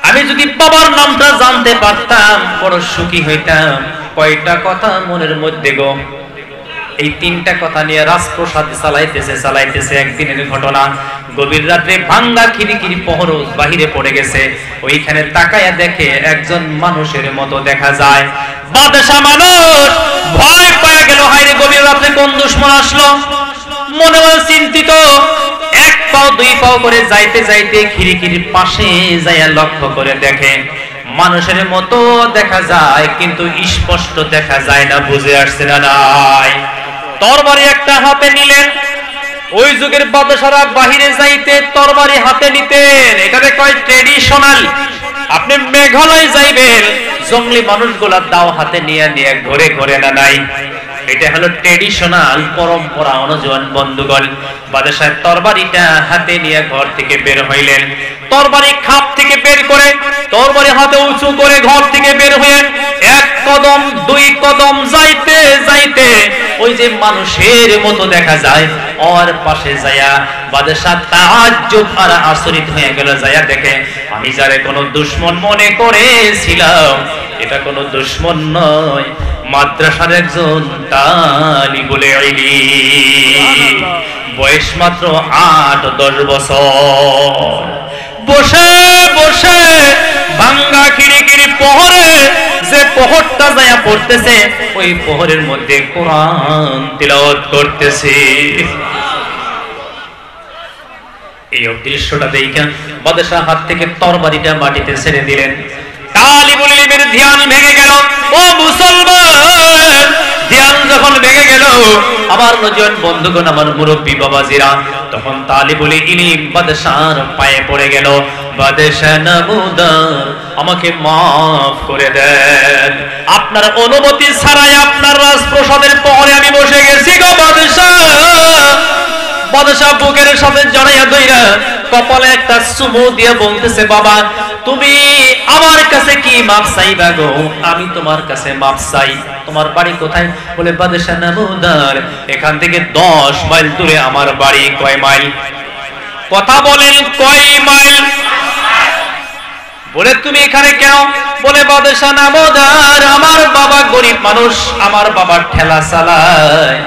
আমি যদি বাবার নামটা জানতে পারতাম বড় সুখী হইতাম। কয়টা কথা মনের মধ্যে গো? এই 3টা কথা নিয়ে রাজপ্রাসাদ চালাইতেছে। একদিনের ঘটনা, গভীর রাত্রে ভাঙ্গা খিড়কির পহর বাহিরে পড়ে গেছে। ওইখানে তাকায়া দেখে একজন মানুষের মতো দেখা যায়। বাদশা মানুষ ভয় পেয়ে গেল, হায়রে গভীর রাত্রে কোন দুশমন আসলো? মনে মনে চিন্তিত, 1 পাও 2 পাও করে যাইতে যাইতে খিড়কির পাশে যাইয়া লক্ষ্য করে দেখে মানুষের মতো দেখা যায়, কিন্তু স্পষ্ট দেখা যায় না। বুঝে আসছে না নাই? তরবারি একটা হাতে নিলেন। ওই যুগের বাদশারা বাহিরে যাইতে তরবারি হাতে নিতেন, এটাকে কয় ট্রেডিশনাল। আপনি মেঘালয় যাইবেন, জঙ্গলি মানুষগুলা দাও হাতে নিয়ে নিয়ে ঘরে ঘরে না নাই, এটা হলো ট্রেডিশনাল পরম্পরা। অনুজওয়ান বন্ধুগণ, বাদশাহ তরবারিটা হাতে নিয়ে ঘর থেকে বের হইলেন। তরবারি খাপ থেকে বের করে, তরবারি হাতে উঁচু করে ঘর থেকে বের হয়ে এক কদম দুই কদম যাইতে যাইতে ওই যে মানুষের মতো দেখা যায়, ওর পাশে যায়া বাদশাহ তাআজ্জুব আর আশ্চর্য হয়ে গেল। যায়া দেখে আমি যারে কোনো দুশমন মনে করেছিলাম, এটা কোনো দুশমন নয়, মাদ্রাসার একজন তালিবুল ইলম, বয়স মাত্র ৮-১০ বছর। বসে বসে ভাঙ্গা খিড়কির প্রহরে যে প্রহরটা যায়া পড়তেছে, ওই প্রহরের মধ্যে কোরআন তিলাওয়াত করতেছে। এই দৃশ্যটা দেখে বাদশাহ হাত থেকে তরবারিটা মাটিতে ছেড়ে দিলেন। তালিবুল ইলমের ধ্যান ভেঙে গেল। ও মুসলমান, ধ্যান যখন ভেঙে গেল, আমার নজন বন্ধুগণ, আমার মুরব্বী বাবাজিরা, তখন তালিবুল ইলম বাদশাহর পায়ে পড়ে গেল। বাদশাহ নামুদার, আমাকে মাফ করে দেন, আপনার অনুমতি ছাড়াই আপনার রাজপ্রাসাদের পরে আমি বসে গেছি গো বাদশাহ। বাদশাহ বুকের সাথে জড়াইয়া ধইরা কপালে একটা চুমু দিয়ে বলতেছে, বাবা তুমি আমার কাছে কি মাপ চাইবা গো? আমি তোমার কাছে মাপ চাই। তোমার বাড়ি কোথায়? বলে বাদশাহ নামুদার, এখান থেকে 10 মাইল দূরে আমার বাড়ি। কয় মাইল? কথা বলেন, কয় মাইল? বলে তুমি এখানে কেন? বলে বাদশাহ নামুদার, আমার বাবা গরিব মানুষ, আমার বাবা ঠেলা চালায়,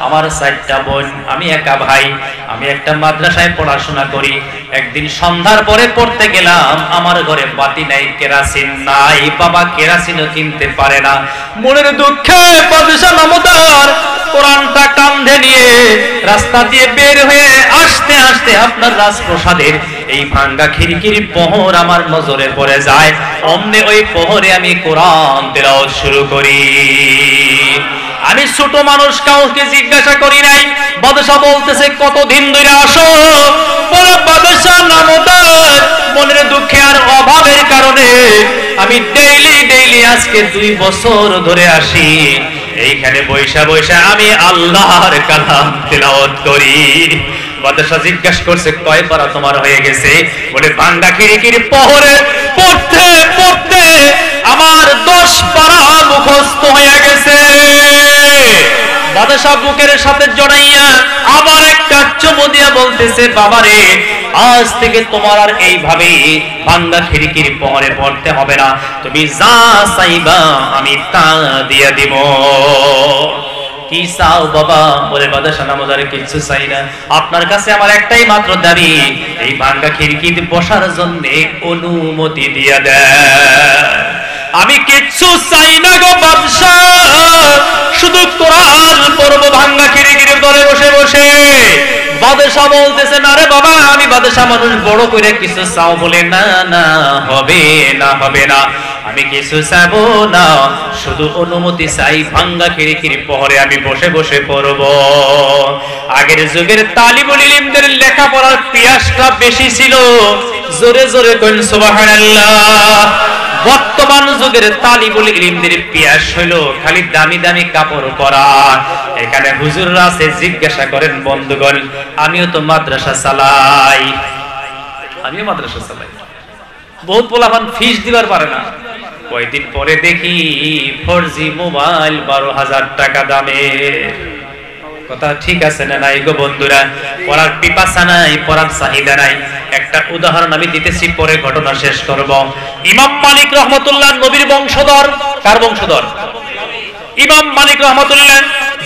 আমার 4টা বোন, আমি একা ভাই, আমি একটা মাদ্রাসায় পড়াশোনা করি। একদিন সন্ধ্যার পরে পড়তে গেলাম, আমার ঘরে বাতি নাই, কেরাসিন নাই, বাবা কেরাসিনও কিনতে পারে না। মনের দুঃখে বাদশাহ নামুদার কোরআনটা কাঁধে নিয়ে রাস্তা দিয়ে বের হয়ে আসতে আসতে আপনার রাজপ্রাসাদের এই ভাঙ্গা খিড়কির প্রহর আমার নজরে পড়ে যায়। অমনি ওই প্রহরে আমি কোরআন তেলাওয়াত শুরু করি। আমি ছোট মানুষ, কাউকে জিজ্ঞাসা করি নাই। বাদশাহ বলতেছে, কতদিন ধরে আসো? বলে বাদশাহ নামুদার, মনের দুঃখে আর অভাবের কারণে আমি ডেইলি আজকে 2 বছর ধরে আসি। এইখানে বৈশা বৈশা আমি আল্লাহর কালাম তেলাওয়াত করি। বাদশাহ জিজ্ঞাসা করছে, কয় পারা তোমার হয়ে গেছে? বলে ভাঙ্গা খিড়কির প্রহরে পড়তে পড়তে আমার 10 পারা মুখস্থ হয়ে গেছে। বাদশাহ বুকের সাথে জড়াইয়া আবার একটা চুমু দিয়া বলতেছে, বাবারে আজ থেকে তোমার আর এইভাবে ভাঙ্গা খিড়কির প্রহরে পড়তে হবে না, তুমি যা চাইবা আমি তা দিয়া দিব। কি চাও বাবা? বলে বাদশাহ নামুদার, কিছু চাই না, আপনার কাছে আমার একটাই মাত্র দাবি, এই ভাঙ্গা খিড়কিতে বসার জন্য অনুমতি দিয়া দেন। আমি কিচ্ছু চাই না গো বাদশাহ, শুধু কোরআন পড়ব ভাঙ্গা খিড়কির ঘরে বসে বসে। বাদশাহ বলতেছে, না রে বাবা, আমি বাদশাহ মানুষ, বড় করে কিছু চাও? বলে না না, হবে না, হবে না, আমি কিছু চাবো না, শুধু অনুমতি চাই, ভাঙ্গা খিড়কির প্রহরে আমি বসে বসে পড়ব। আগের যুগের তালিবুল ইলমদের লেখাপড়ার পিয়াসটা বেশি ছিল। জোরে জোরে কইন সুবহানাল্লাহ। বর্তমান যুগের তালিবুল ইলমদের পিয়াস হলো খালি দামি দামি কাপড় পরা। এখানে হুজুররা আছে, জিজ্ঞাসা করেন বন্ধুগণ, আমিও তো মাদ্রাসা চালাই, বহুত পোলাপান ফিস দিবার পারে না। কয়েকদিন পরে দেখি 4G মোবাইল 12,000 টাকা দামে। কথা ঠিক আছে না নাই গো বন্ধুরা? পড়ার পিপাসা নাই, পড়ার চাহিদা নাই। একটা উদাহরণ আমি দিতেছি, পরে ঘটনা শেষ করব। ইমাম মালিক রহমতুল্লাহ নবীর বংশধর। কার বংশধর? ইমাম মালিক রহমতুল্লাহ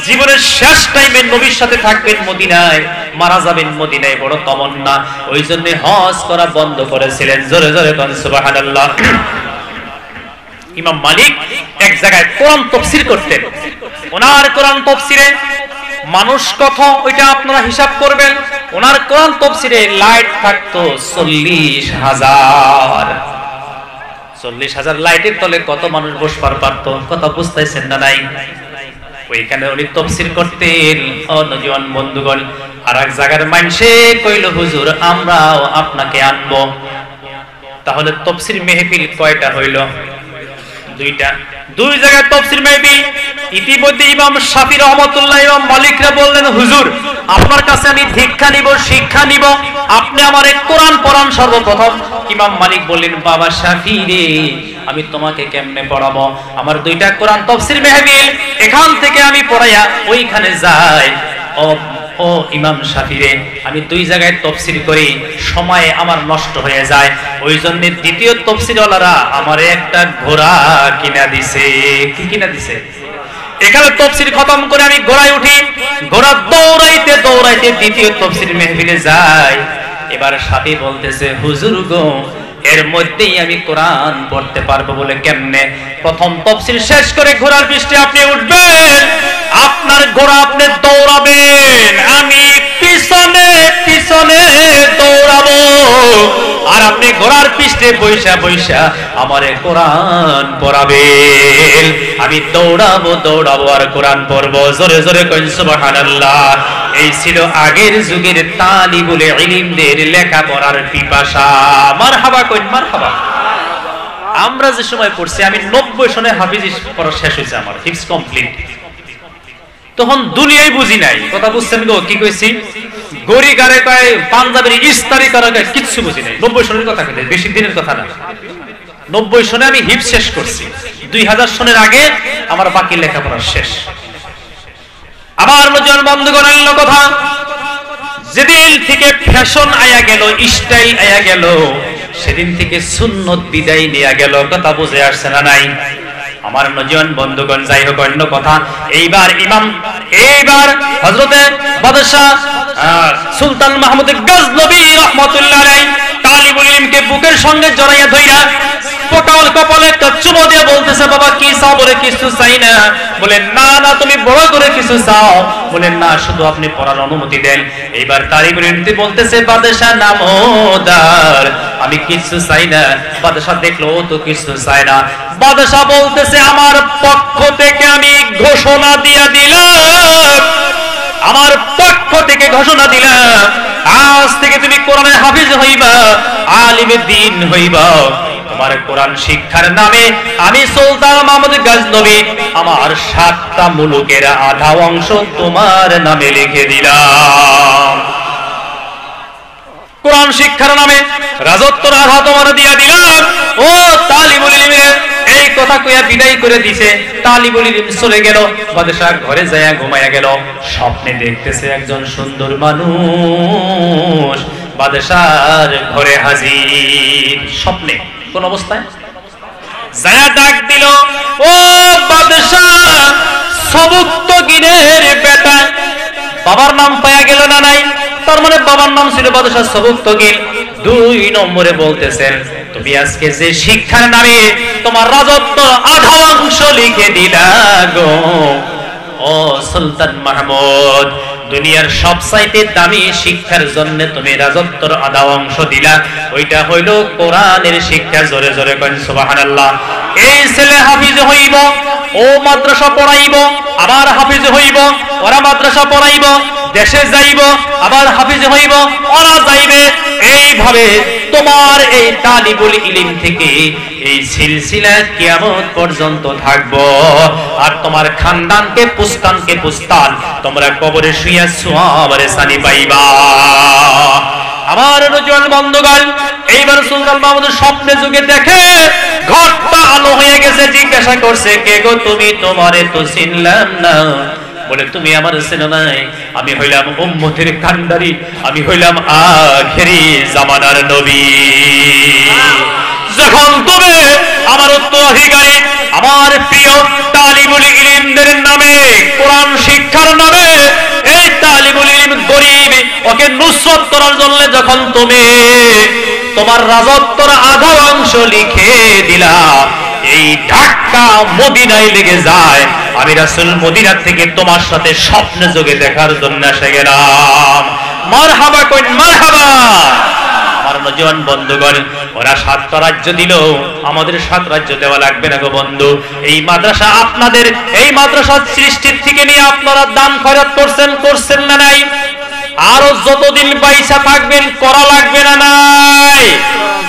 জীবনের শেষ টাইমে নবীর সাথে থাকবেন মদিনায়, মারা যাবেন মদিনায়, বড় তমন্না। ওই জন্য হজ করা বন্ধ করেছিলেন। জোরে জোরে কোন সুবহানাল্লাহ। ইমাম মালিক এক জায়গায় কোরআন তাফসীর করতেন। ওনার কোরআন তাফসীরে মানুষ কত ওইটা আপনারা হিসাব করবেন। ওনার কোরআন তাফসীরে লাইট থাকতো 40,000। 40,000 লাইটের তলে কত মানুষ বসবার পারতো? কথা বুঝতেছেন না নাই? ওইখানে উনি তাফসীর করতেন। ও নওজোয়ান বন্ধুগণ, আর এক জায়গার মানুষে কইল, হুজুর আমরাও আপনাকে আনবো। তাহলে তাফসীর মেহফিল কয়টা হইল? দুইটা, দুই জায়গায় তাফসীর মাহফিল। ইতিমধ্যে ইমাম শাফি রহমাতুল্লাহ, ইমাম মালিকরা বললেন, হুজুর আপনার কাছে আমি দীক্ষা নিব, শিক্ষা নিব, আপনি আমারে কোরআন পড়ান সর্বপ্রথম। ইমাম মালিক বললেন, বাবা শাফি রে, আমি তোমাকে কেমনে পড়াবো? আমার দুইটা কোরআন তাফসীর মাহফিল, এখান থেকে আমি পড়াইয়া ওইখানে যাই। ও ইমাম শাফি রে, আমি দুই জায়গায় তাফসীর করি, সময় আমার নষ্ট হয়ে যায়। ওই জন্য দ্বিতীয় তাফসীরওয়ালারা আমারে একটা ঘোড়া কিনা দিছে। কি কিনা দিছে? এখানে তাফসীর খতম করে আমি ঘোড়ায় উঠি, ঘোড়া দৌড়াইতে দৌড়াইতে দ্বিতীয় তাফসীর মাহফিলে যাই। এবার শাফি বলতেছে, হুজুর গো, এর মধ্যেই আমি কোরআন পড়তে পারবো বলে কেমনে? প্রথম তাফসীর শেষ করে ঘোড়ার পৃষ্ঠে আপনি উঠবেন, আপনার ঘোড়া আপনি দৌড়াবেন, আমি পিছনে পিছনে দৌড়াবো, আর আপনি ঘোড়ার পৃষ্ঠে বৈশা বৈশা আমারে কোরআন পড়াবেন। আমি দৌড়াবো দৌড়াবো আর কোরআন পড়বো। জোরে জোরে কইন সুবহানাল্লাহ। এই ছিল আগের যুগের তালিবুল ইলমদের লেখাপড়ার পিপাসা। মারহাবা কইন, মারহাবা। আমরা যে সময় পড়ছি, আমি 90 সনে হাফিজ পড়া শেষ হয়েছে, আমার হিফজ কমপ্লিট। তখন দুনিয়ায় বুঝি নাই। কথা বুঝছেন গো? কি কইছি? গড়ি গারে কয়, পাঞ্জাবের ইস্তারি করা কয়, কিচ্ছু বুঝি নাই। 90 সনের কথা কইতে, বেশি দিনের কথা না। 90 সনে আমি হিফজ শেষ করছি। 2000 সনের আগে আমার বাকি লেখাপড়া শেষ। আমার নজন বন্ধুগণ, অন্য কথা, যেদিন থেকে ফ্যাশন আয়া গেল, স্টাইল আয়া গেল, সেদিন থেকে সুন্নত বিদায় নিয়ে গেল। কথা বুঝে আসছে না নাই? আমার নজন বন্ধুগণ, যাই হোক, অন্য কথা। এইবার হযরতে বাদশাহ সুলতান মাহমুদ গজনবী রাহমাতুল্লাহ আলাইহি তালিবুল ইলমকে বুকের সঙ্গে জড়াইয়া ধইরা পটল কপালে একটা চুমো দিয়ে বলতেছে, বাবা কি চাও? বলে কিছু চাই না। বলে না না, তুমি বড় করে কিছু চাও। বলে না, শুধু আপনি পড়ার অনুমতি দেন। এইবার তালিবুল ইলম বলতেছে, বাদশাহ নামোদার, আমি কিছু চাই না। বাদশাহ দেখলো ও তো কিছু চায় না। বাদশাহ বলতেছে, আমার পক্ষ থেকে আমি ঘোষণা দিয়ে দিলাম, আমার পক্ষ থেকে ঘোষণা দিলাম, আজ থেকে তুমি কোরআনের হাফিজ হইবা, আলিমে দ্বীন হইবা। তোমার কোরআন শিক্ষার নামে আমি সুলতান মাহমুদ গজনবী আমার 7টা মুলুকের আধা অংশ তোমার নামে লিখে দিলাম। কোরআন শিক্ষার নামে রাজত্বর আধা তোমার দিয়া দিলাম। ও তালিবুল ইলমের এই কথা কইয়া বিদায় করে দিছে। তালিবুল ইলম চলে গেল, বাদশা ঘরে যায় ঘুমায়া গেল। স্বপ্নে দেখতেছে একজন সুন্দর মানুষ বাদশার ঘরে হাজির। স্বপ্নে কোন অবস্থায়? যায় ডাক দিল, ও বাদশা, সবুক্তগিনের বেটা। বাবার নাম পাওয়া গেল না নাই? তার মানে বাবার নাম ছিল বাদশা সবুক্তগিন। 2 নম্বরে বলতেছেন, তুমি আজকে যে শিক্ষার নামে তোমার রাজত্ব আধা অংশ লিখে দিলা গো, ও সুলতান মাহমুদ, দুনিয়ার সবচাইতে দামি শিক্ষার জন্য তুমি রাজত্বর আধা অংশ দিলা। ওইটা হইল কোরআনের শিক্ষা। জোরে জোরে কইন সুবহানাল্লাহ। এই ছেলে হাফিজ হইব, ও মাদ্রাসা পড়াইব, আবার হাফিজ হইব, ওরা মাদ্রাসা পড়াইব, দেশে যাইব, আবার হাফিজ হইব, ওরা যাইবে। এইভাবে তোমার এই তালিবুল ইলম থেকে এই সিলসিলা কিয়ামত পর্যন্ত থাকবো। আর তোমার খানদানকে পুস্তানকে পুস্তান তোমরা কবরে শুইয়া সওয়াবের সানি পাইবা। আমার নজওয়ান বন্ধুগণ, এইবার সুলতান মাহমুদ স্বপ্নে যুগে দেখে ঘরটা আলো হয়ে গেছে। জিজ্ঞাসা করছে, কে গো তুমি? তোমারে তো চিনলাম না। বলে, তুমি আমার চেনো নাই? আমি হইলাম উম্মতের কান্ডারি, আমি হইলাম আখেরি জামানার নবী। যখন তুমি আমার উত্তরাধিকারী, আমার প্রিয় তালিবুল ইলমদের নামে, কোরআন শিক্ষার নামে, এই তালিবুল ইলম গরিব, ওকে নুসরত করার জন্য যখন তুমি তোমার রাজত্বর আধা অংশ লিখে দিলা, এই ধাক্কা মদিনায় লেগে যায়। আমি রাসূল মদিনা থেকে তোমার সাথে স্বপ্নে যোগে দেখার জন্য এসে গেলাম। মারহাবা কইন, মারহাবা। আমার নজওয়ান বন্ধুগণ, ওরা 7টা রাজ্য দিল, আমাদের 7 রাজ্য দেওয়া লাগবে না গো বন্ধু। এই মাদ্রাসা আপনাদের, এই মাদ্রাসার সৃষ্টির থেকে নিয়ে আপনারা দান খয়রাত করছেন না নাই? আরো যতদিন পয়সা থাকবেন করা লাগবে না নাই?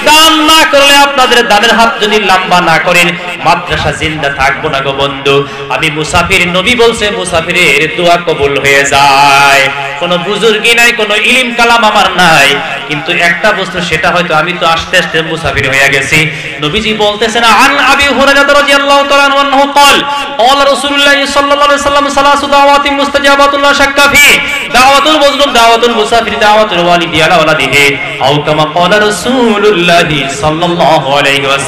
দান না করলে, আপনাদের দানের হাত যদি লম্বা না করেন, মাদ্রাসা জিন্দা থাকবো না গো বন্ধু। আমি মুসাফির, নবী বলছে মুসাফিরের দোয়া কবুল হয়ে যায়। কোনো বুজুর্গি নাই, কোনো ইলম কালাম আমার নাই, কিন্তু একটা বস্তু, সেটা হয়তো আমি তো আস্তে আস্তে মুসাফির হয়ে গেছি। নবীজি বলতেছেন, আন আবি হুরায়রা রাদিয়াল্লাহু তাআলা আনহু قال قال رسول الله صلى الله عليه وسلم ثلاث دعوات مستجابات لا شك فيه دعوة المظلوم دعوة المسافر دعوة الوالد على ولده أو كما قال رسول الله صلى الله عليه وسلم।